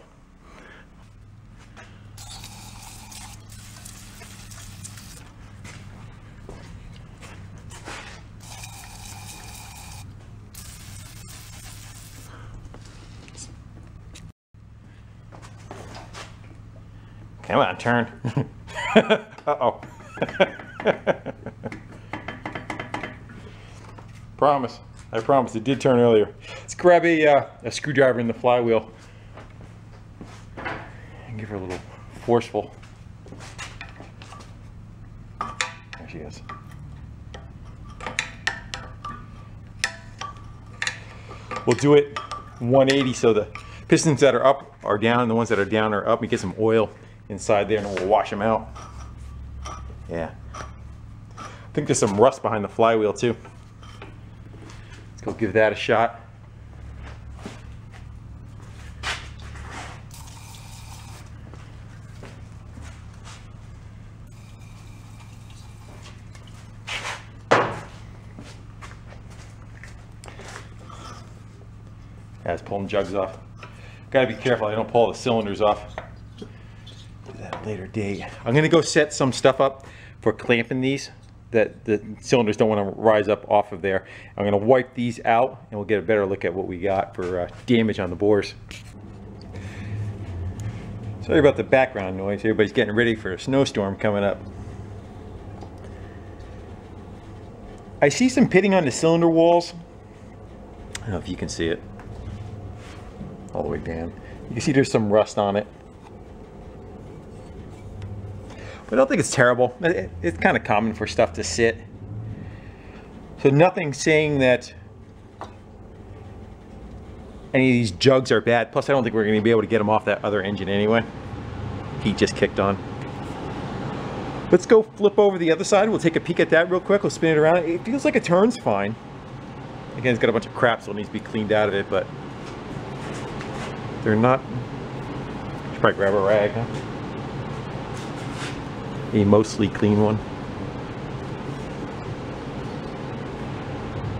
Come on, turn. Uh-oh. Promise. I promise. It did turn earlier. Let's grab a screwdriver in the flywheel and give her a little forceful. There she is. We'll do it 180 so the pistons that are up are down and the ones that are down are up. We get some oil inside there and we'll wash them out. Yeah. I think there's some rust behind the flywheel too. Let's go give that a shot. Yeah, it's pulling jugs off. Gotta be careful I don't pull the cylinders off. Do that at a later date. I'm gonna go set some stuff up for clamping these, that the cylinders don't want to rise up off of there. I'm gonna wipe these out and we'll get a better look at what we got for damage on the bores. Sorry about the background noise. Everybody's getting ready for a snowstorm coming up. I see some pitting on the cylinder walls. I don't know if you can see it. All the way down. You can see there's some rust on it. But I don't think it's terrible. It's kind of common for stuff to sit. So nothing saying that any of these jugs are bad. Plus I don't think we're going to be able to get them off that other engine anyway. Heat just kicked on. Let's go flip over the other side. We'll take a peek at that real quick. We'll spin it around. It feels like it turns fine. Again, it's got a bunch of crap, so it needs to be cleaned out of it, but they're not. Should probably grab a rag, huh? A mostly clean one.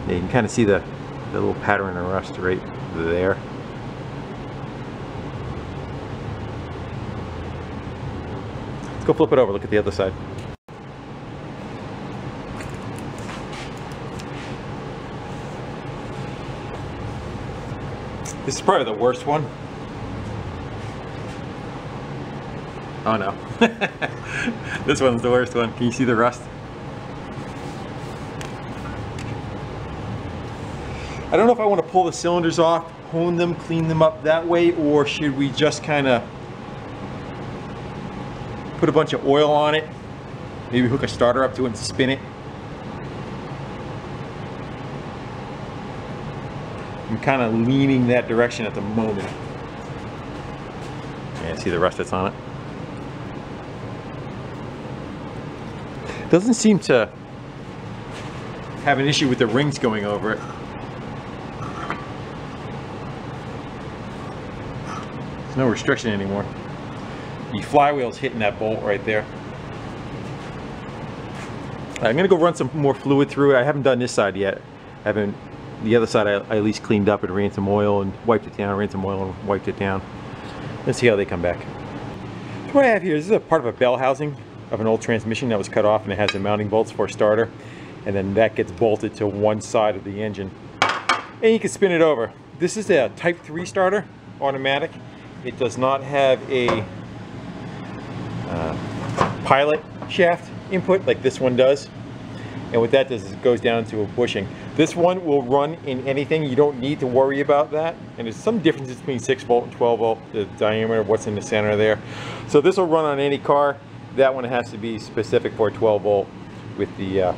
Yeah, you can kind of see the little pattern of rust right there. Let's go flip it over, look at the other side. This is probably the worst one. Oh no. This one's the worst one. Can you see the rust? I don't know if I want to pull the cylinders off, hone them, clean them up that way, or should we just kind of put a bunch of oil on it, maybe hook a starter up to it and spin it. I'm kind of leaning that direction at the moment. Yeah, see the rust that's on it? Doesn't seem to have an issue with the rings going over it. There's no restriction anymore. The flywheel's hitting that bolt right there. I'm gonna go run some more fluid through it. I haven't done this side yet. I haven't. The other side I at least cleaned up and ran some oil and wiped it down, ran some oil and wiped it down. Let's see how they come back. So what I have here, this is a part of a bell housing of an old transmission that was cut off, and it has the mounting bolts for a starter, and then that gets bolted to one side of the engine. And you can spin it over. This is a Type 3 starter, automatic. It does not have a pilot shaft input like this one does. And what that does is it goes down to a bushing. This one will run in anything. You don't need to worry about that. And there's some differences between 6 volt and 12 volt, the diameter, what's in the center there. So this will run on any car. That one has to be specific for 12 volt with the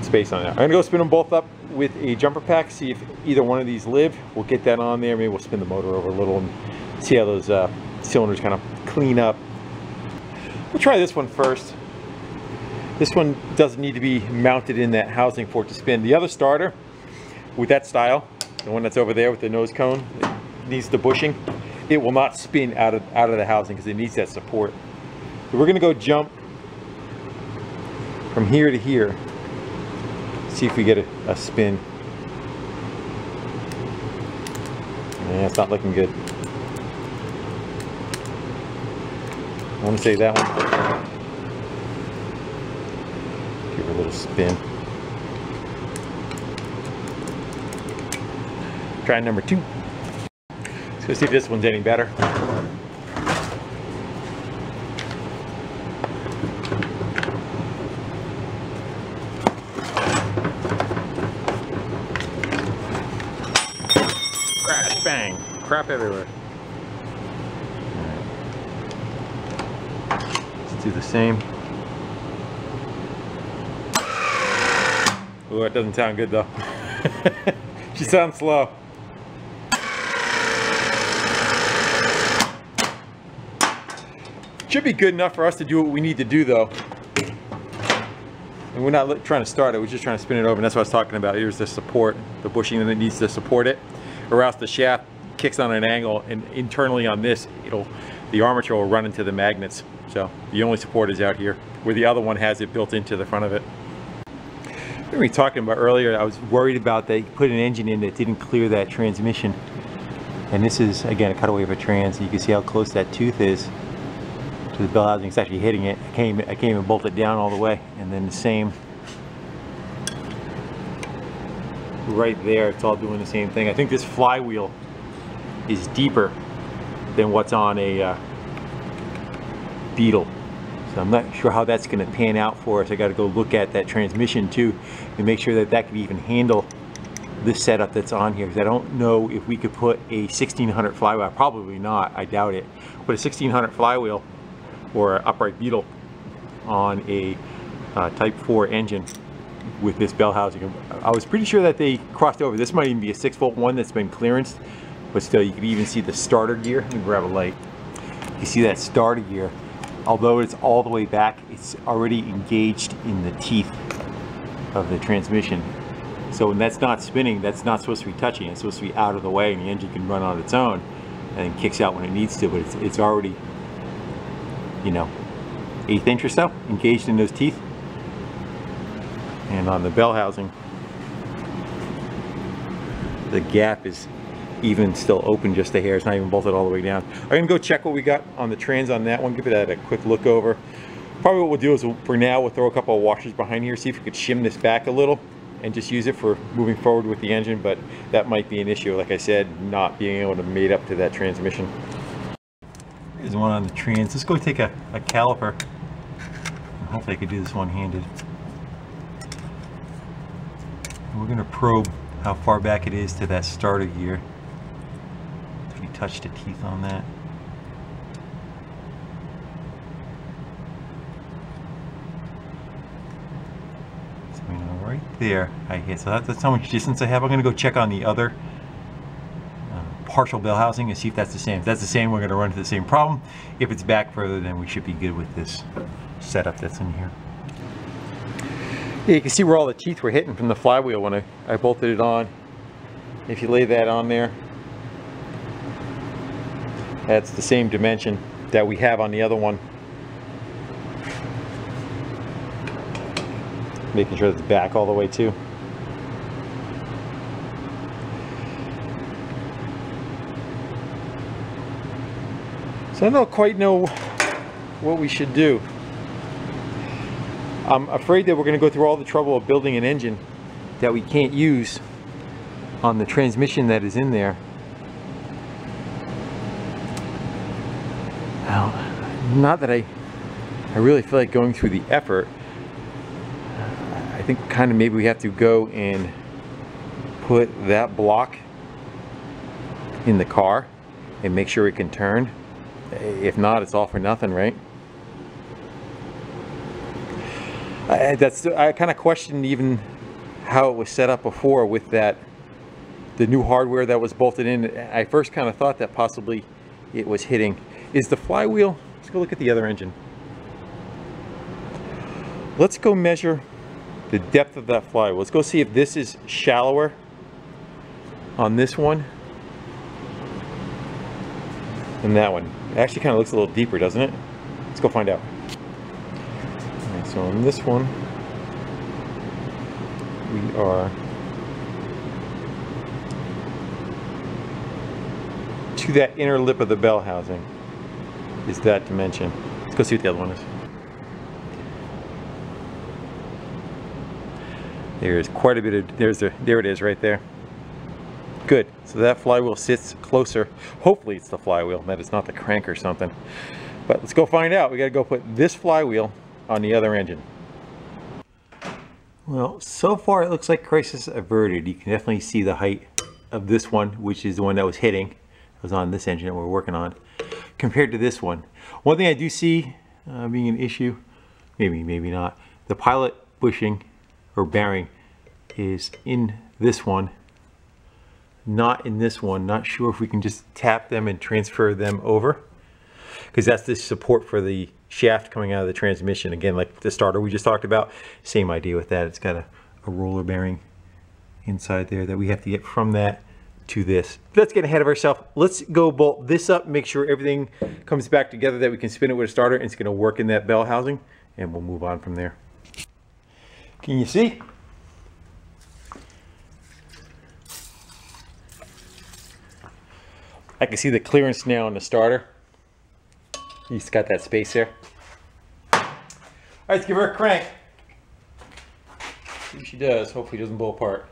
space on it. I'm gonna go spin them both up with a jumper pack, see if either one of these live. We'll get that on there. Maybe we'll spin the motor over a little and see how those cylinders kind of clean up. We'll try this one first. This one doesn't need to be mounted in that housing for it to spin. The other starter, with that style, the one that's over there with the nose cone, it needs the bushing. It will not spin out of the housing because it needs that support. So we're gonna go jump from here to here. See if we get a spin. Yeah, it's not looking good. I want to say that one. Give her a little spin. Try number 2. Let's go see if this one's any better. Crash, bang, crap everywhere. Let's do the same. Oh, it doesn't sound good though. She sounds slow. Should be good enough for us to do what we need to do though. And we're not trying to start it, we're just trying to spin it over, and that's what I was talking about. Here's the support, the bushing that needs to support it, or else the shaft kicks on an angle, and internally on this, the armature will run into the magnets. So the only support is out here, where the other one has it built into the front of it. We were talking about earlier, I was worried about they put an engine in that didn't clear that transmission. And this is, again, a cutaway of a trans. You can see how close that tooth is to the bell housing. It's actually hitting it. I can't even bolt it down all the way. And then the same right there, it's all doing the same thing. I think this flywheel is deeper than what's on a Beetle. So I'm not sure how that's going to pan out for us. I got to go look at that transmission too and make sure that that can even handle this setup that's on here, because I don't know if we could put a 1600 flywheel. Probably not, I doubt it. Put a 1600 flywheel or an upright Beetle on a Type 4 engine with this bell housing. I was pretty sure that they crossed over. This might even be a 6 volt one that's been clearanced, but still you can even see the starter gear. Let me grab a light. You see that starter gear, although it's all the way back, it's already engaged in the teeth of the transmission. So when that's not spinning, that's not supposed to be touching. It's supposed to be out of the way, and the engine can run on its own and then kicks out when it needs to, but it's already, you know, 1/8 inch or so engaged in those teeth. And on the bell housing, the gap is even still open just a hair. It's not even bolted all the way down. I'm gonna go check what we got on the trans on that one, give it a quick look over. Probably what we'll do is for now we'll throw a couple of washers behind here, see if we could shim this back a little and just use it for moving forward with the engine, but that might be an issue, like I said, not being able to mate up to that transmission. Here's one on the trans. Let's go take a caliper. Hopefully I could do this one-handed. We're gonna probe how far back it is to that starter gear. We touch the teeth on that. So right there, I hit. So that's how much distance I have. I'm gonna go check on the other partial bell housing and see if that's the same. If that's the same, we're gonna run into the same problem. If it's back further, then we should be good with this setup that's in here. Yeah, you can see where all the teeth were hitting from the flywheel when I bolted it on. If you lay that on there, That's the same dimension that we have on the other one. Making sure it's back all the way too. So I don't quite know what we should do. I'm afraid that we're going to go through all the trouble of building an engine that we can't use on the transmission that is in there. Well, not that I really feel like going through the effort. I think kind of maybe we have to go and put that block in the car and make sure it can turn. If not, it's all for nothing, right? I kind of questioned even how it was set up before with the new hardware that was bolted in. I first kind of thought that possibly it was hitting. Is the flywheel? Let's go look at the other engine. Let's go measure the depth of that flywheel. Let's go see if this is shallower on this one than that one. It actually kind of looks a little deeper, doesn't it? Let's go find out. Alright, so on this one, we are to that inner lip of the bell housing is that dimension. Let's go see what the other one is. There's quite a bit of, there it is right there. Good, so that flywheel sits closer. Hopefully it's the flywheel, that it's not the crank or something. But let's go find out. We gotta go put this flywheel on the other engine. Well, so far it looks like crisis averted. You can definitely see the height of this one, which is the one that was hitting. It was on this engine that we're working on, compared to this one. One thing I do see being an issue, maybe not, the pilot bushing or bearing is in this one, not in this one. Not sure if we can just tap them and transfer them over, because that's the support for the shaft coming out of the transmission. Again, like the starter we just talked about, same idea with that. It's got a roller bearing inside there that we have to get from that to this. Let's get ahead of ourselves. Let's go bolt this up, make sure everything comes back together, that we can spin it with a starter and it's going to work in that bell housing, and we'll move on from there. Can you see? I can see the clearance now on the starter. He's got that space there. All right, let's give her a crank. See what she does. Hopefully it doesn't blow apart.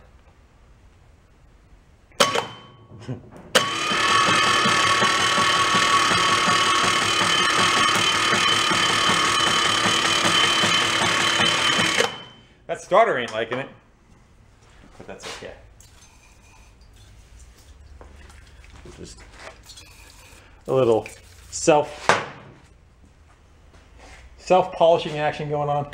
That starter ain't liking it, but that's okay. Just a little self-polishing action going on.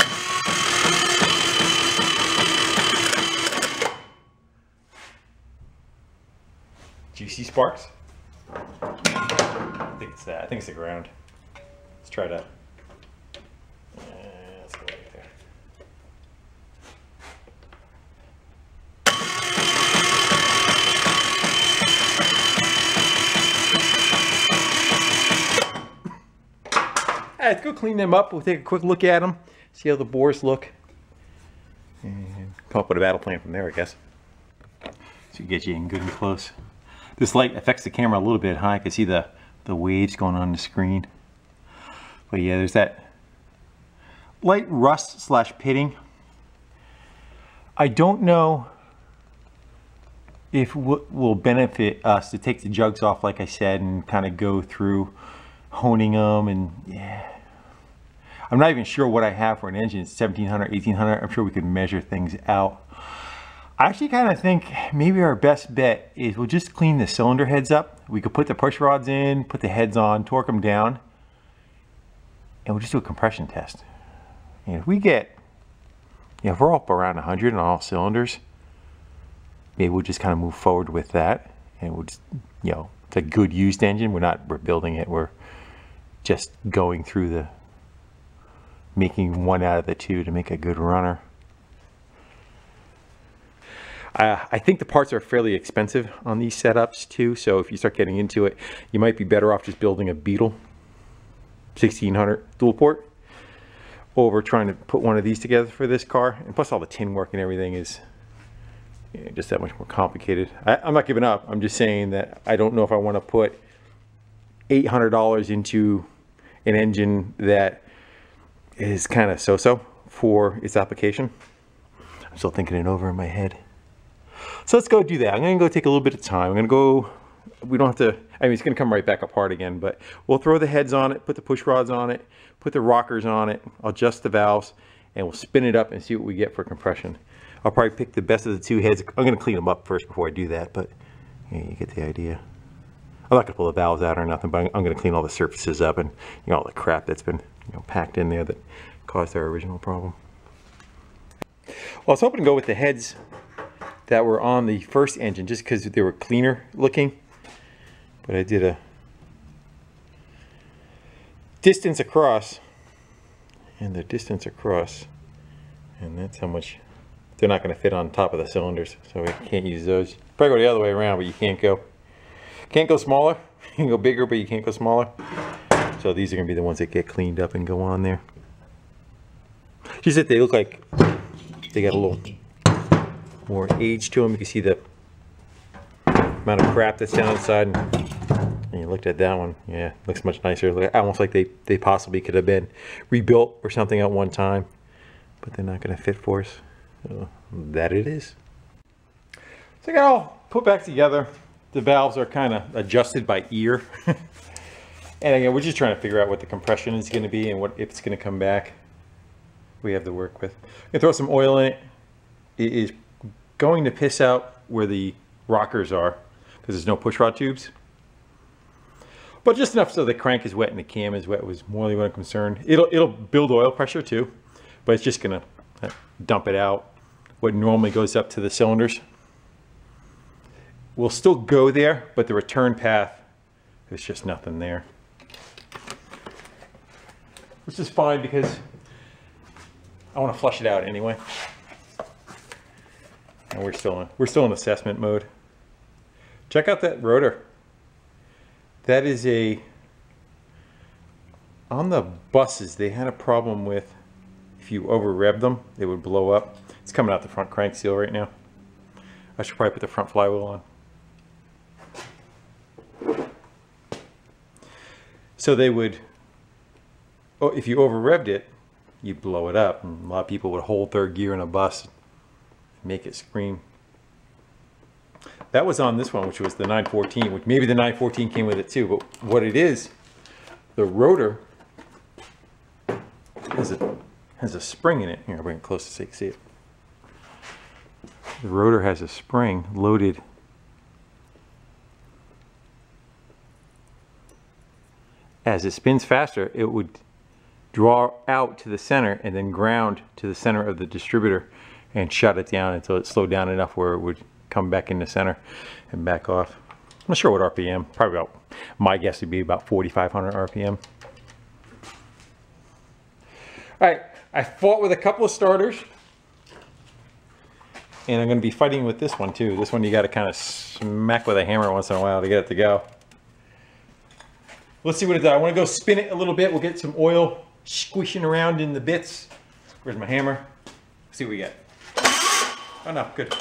Juicy sparks. I think it's that. I think it's the ground. Let's try to. Let's go right there. All right, let's go clean them up. We'll take a quick look at them, see how the bores look, and come up with a battle plan from there, I guess. So get you in good and close. This light affects the camera a little bit, huh? I can see the waves going on the screen. But yeah, there's that light rust slash pitting. I don't know if it will benefit us to take the jugs off, like I said, and kind of go through honing them. And yeah, I'm not even sure what I have for an engine. It's 1700, 1800. I'm sure we could measure things out. I actually kind of think maybe our best bet is we'll just clean the cylinder heads up. We could put the push rods in, put the heads on, torque them down, and we'll just do a compression test. And if we get, if we're up around 100 on all cylinders, maybe we'll just kind of move forward with that. And we'll just, it's a good used engine. We're not rebuilding it. We're just going through making one out of the two to make a good runner. I think the parts are fairly expensive on these setups too, so if you start getting into it, you might be better off just building a Beetle 1600 dual port over trying to put one of these together for this car. And plus all the tin work and everything is just that much more complicated. I'm not giving up. I'm just saying that I don't know if I want to put $800 into an engine that is kind of so-so for its application. I'm still thinking it over in my head. So let's go do that. I'm going to go take a little bit of time. I'm going to go, we don't have to, I mean, it's going to come right back apart again, but we'll throw the heads on it, put the push rods on it, put the rockers on it, adjust the valves, and we'll spin it up and see what we get for compression. I'll probably pick the best of the two heads. I'm going to clean them up first before I do that, but yeah, you get the idea. I'm not going to pull the valves out or nothing, but I'm going to clean all the surfaces up and all the crap that's been packed in there that caused our original problem. Well, I was hoping to go with the heads that were on the first engine just because they were cleaner looking, but I did a distance across and the distance across, and that's how much they're not going to fit on top of the cylinders, so we can't use those. Probably go the other way around, but you can't go smaller. You can go bigger, but you can't go smaller. So these are going to be the ones that get cleaned up and go on there. Just that they look like they got a little more age to them. You can see the amount of crap that's down inside. And you looked at that one, yeah, looks much nicer. Almost like they possibly could have been rebuilt or something at one time, but they're not going to fit for us. So that it is. So I got all put back together. The valves are kind of adjusted by ear. And again, we're just trying to figure out what the compression is going to be and what if it's going to come back. We have to work with. I'm going to throw some oil in it. It is going to piss out where the rockers are because there's no push rod tubes. But just enough so the crank is wet and the cam is wet was more than what I'm concerned. It'll build oil pressure too, but it's just going to dump it out. What normally goes up to the cylinders will still go there, but the return path, there's just nothing there. Which is fine because I want to flush it out anyway. And we're still in assessment mode. Check out that rotor. That is on the buses, they had a problem with if you over rev them, they would blow up. It's coming out the front crank seal right now. I should probably put the front flywheel on. So they would, if you over revved it, you'd blow it up. And a lot of people would hold third gear in a bus and make it scream. That was on this one, which was the 914, which maybe the 914 came with it too, but what it is, the rotor has a spring in it. Here, I'll bring it close so you can see it. The rotor has a spring loaded as it spins faster. It would draw out to the center and then ground to the center of the distributor and shut it down until it slowed down enough where it would come back in the center and back off. I'm not sure what RPM, probably about, my guess would be about 4,500 RPM. All right, I fought with a couple of starters and I'm going to be fighting with this one too. This one you got to kind of smack with a hammer once in a while to get it to go. Let's see what it does. I want to go spin it a little bit. We'll get some oil squishing around in the bits. Where's my hammer? Let's see what we get. Oh no, good.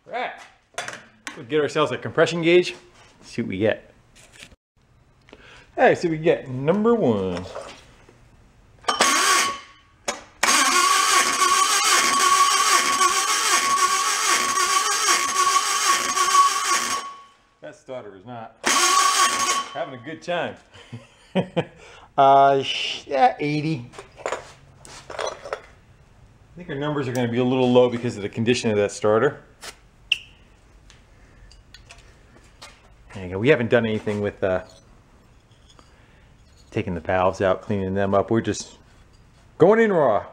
Alright. We'll get ourselves a compression gauge. See what we get. Alright, so we get number one. That starter is not having a good time. Yeah, 80. I think our numbers are going to be a little low because of the condition of that starter. There you go. We haven't done anything with taking the valves out, cleaning them up. We're just going in raw.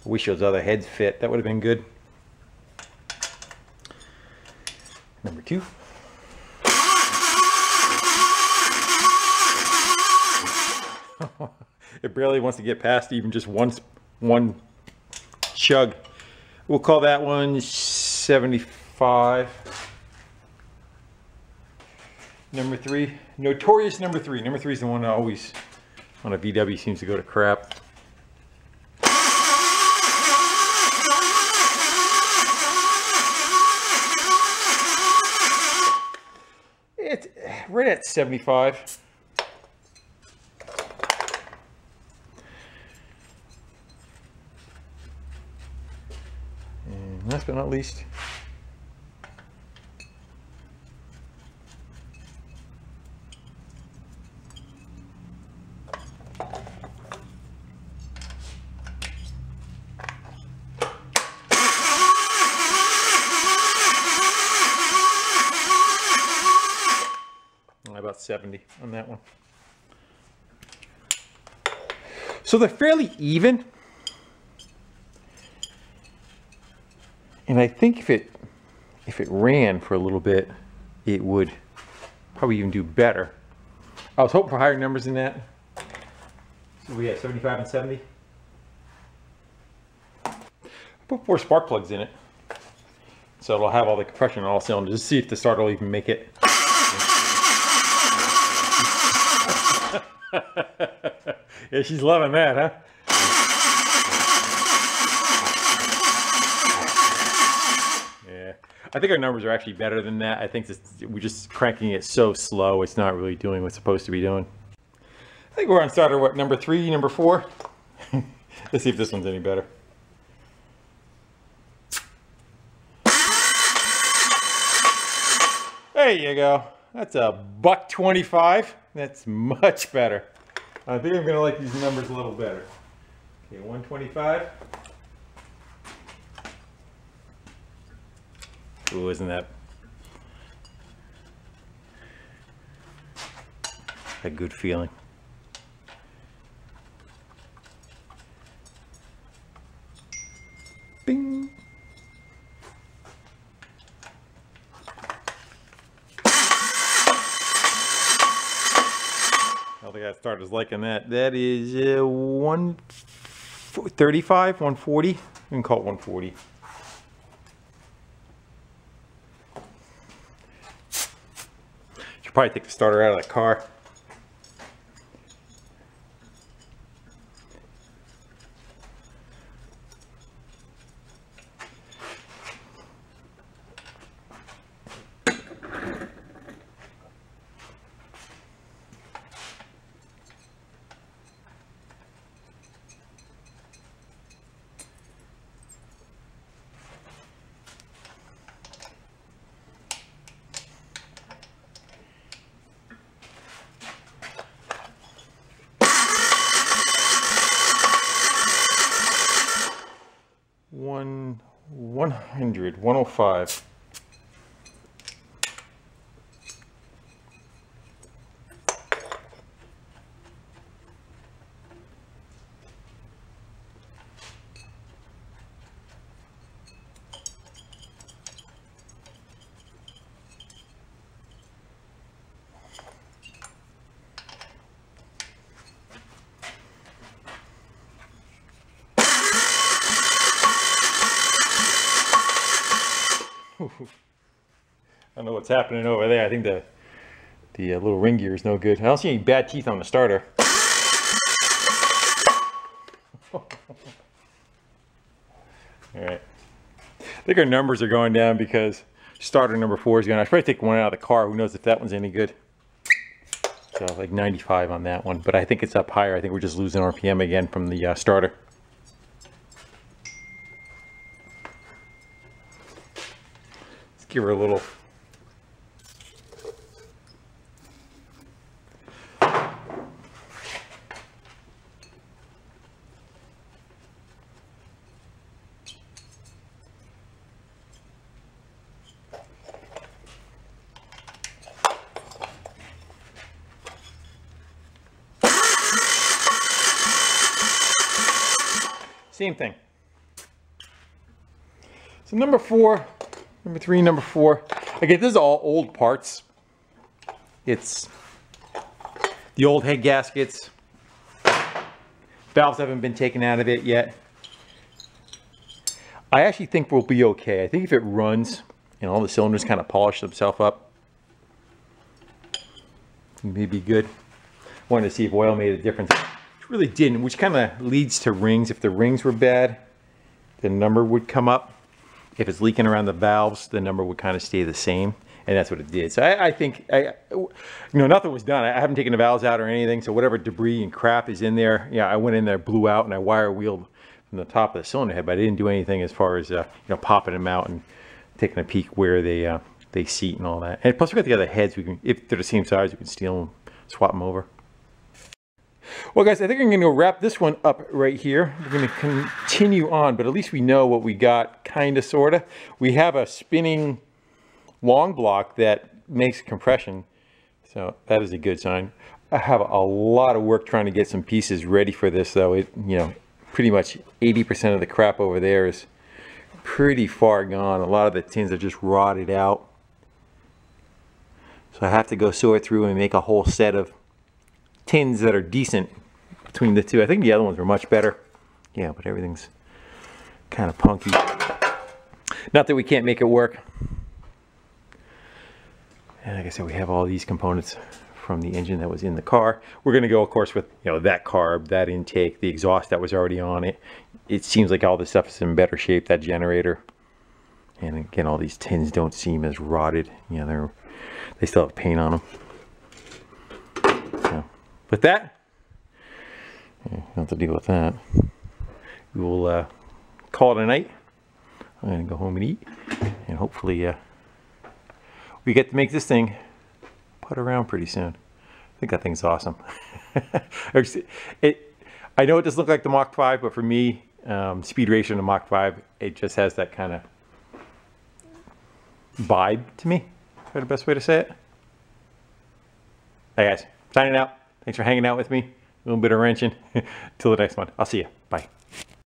I wish those other heads fit. That would have been good. Number 2. It barely wants to get past even just one chug. We'll call that one 75. Number 3, notorious number 3. Number 3 is the one that always on a VW seems to go to crap. It's right at 75. And last but not least, about 70 on that one. So they're fairly even. And I think if it ran for a little bit, it would probably even do better. I was hoping for higher numbers than that. So we had 75 and 70. I put 4 spark plugs in it, so it'll have all the compression on all cylinders. Just see if the starter will even make it. Yeah, she's loving that, huh? Yeah, I think our numbers are actually better than that. I think we're just cranking it so slow, it's not really doing what's supposed to be doing. I think we're on starter, what, number 3, number 4? Let's see if this one's any better. There you go. That's a $1.25. That's much better. I think I'm gonna like these numbers a little better. Okay, 125. Ooh, isn't that a good feeling? Bing. I think that starter's liking that. That is 135, 140. We can call it 140. Should probably take the starter out of the car. One 100, 105. I don't know what's happening over there. I think the little ring gear is no good. I don't see any bad teeth on the starter. All right. I think our numbers are going down because starter number 4 is going. I should probably take one out of the car. Who knows if that one's any good? So like 95 on that one, but I think it's up higher. I think we're just losing RPM again from the starter. Let's give her a little. Same thing. So number 4, number 3, number 4. Again, this is all old parts. It's the old head gaskets. Valves haven't been taken out of it yet. I actually think we'll be okay. I think if it runs and all the cylinders kind of polish themselves up, it may be good. Wanted to see if oil made a difference. It really didn't, which kind of leads to rings. If the rings were bad, the number would come up. If it's leaking around the valves, the number would kind of stay the same. And that's what it did. So I think, nothing was done. I haven't taken the valves out or anything. So whatever debris and crap is in there, I went in there, blew out, and I wire wheeled from the top of the cylinder head. But I didn't do anything as far as, popping them out and taking a peek where they seat and all that. And plus we got the other heads. We can, if they're the same size, we can steal them, swap them over. Well, guys, I think I'm going to wrap this one up right here. We're going to continue on, but at least we know what we got, kind of, sort of. We have a spinning long block that makes compression, so that is a good sign. I have a lot of work trying to get some pieces ready for this, though. Pretty much 80% of the crap over there is pretty far gone. A lot of the tins are just rotted out, so I have to go sort through and make a whole set of tins that are decent between the two. I think the other ones were much better, but everything's kind of punky. Not that we can't make it work. And like I said, we have all these components from the engine that was in the car. We're going to go, of course, with that carb, that intake, the exhaust that was already on it. It seems like all this stuff is in better shape, that generator. And again, all these tins don't seem as rotted. They still have paint on them. So, with that, don't have to deal with that. We will call it a night. I'm going to go home and eat, and hopefully we get to make this thing put around pretty soon. I think that thing's awesome. I know it doesn't look like the Mach 5, but for me, speed ratio in the Mach 5, it just has that kind of vibe to me. Is that the best way to say it? Hey guys, signing out. Thanks for hanging out with me. A little bit of wrenching. Till the next one. I'll see you. Bye.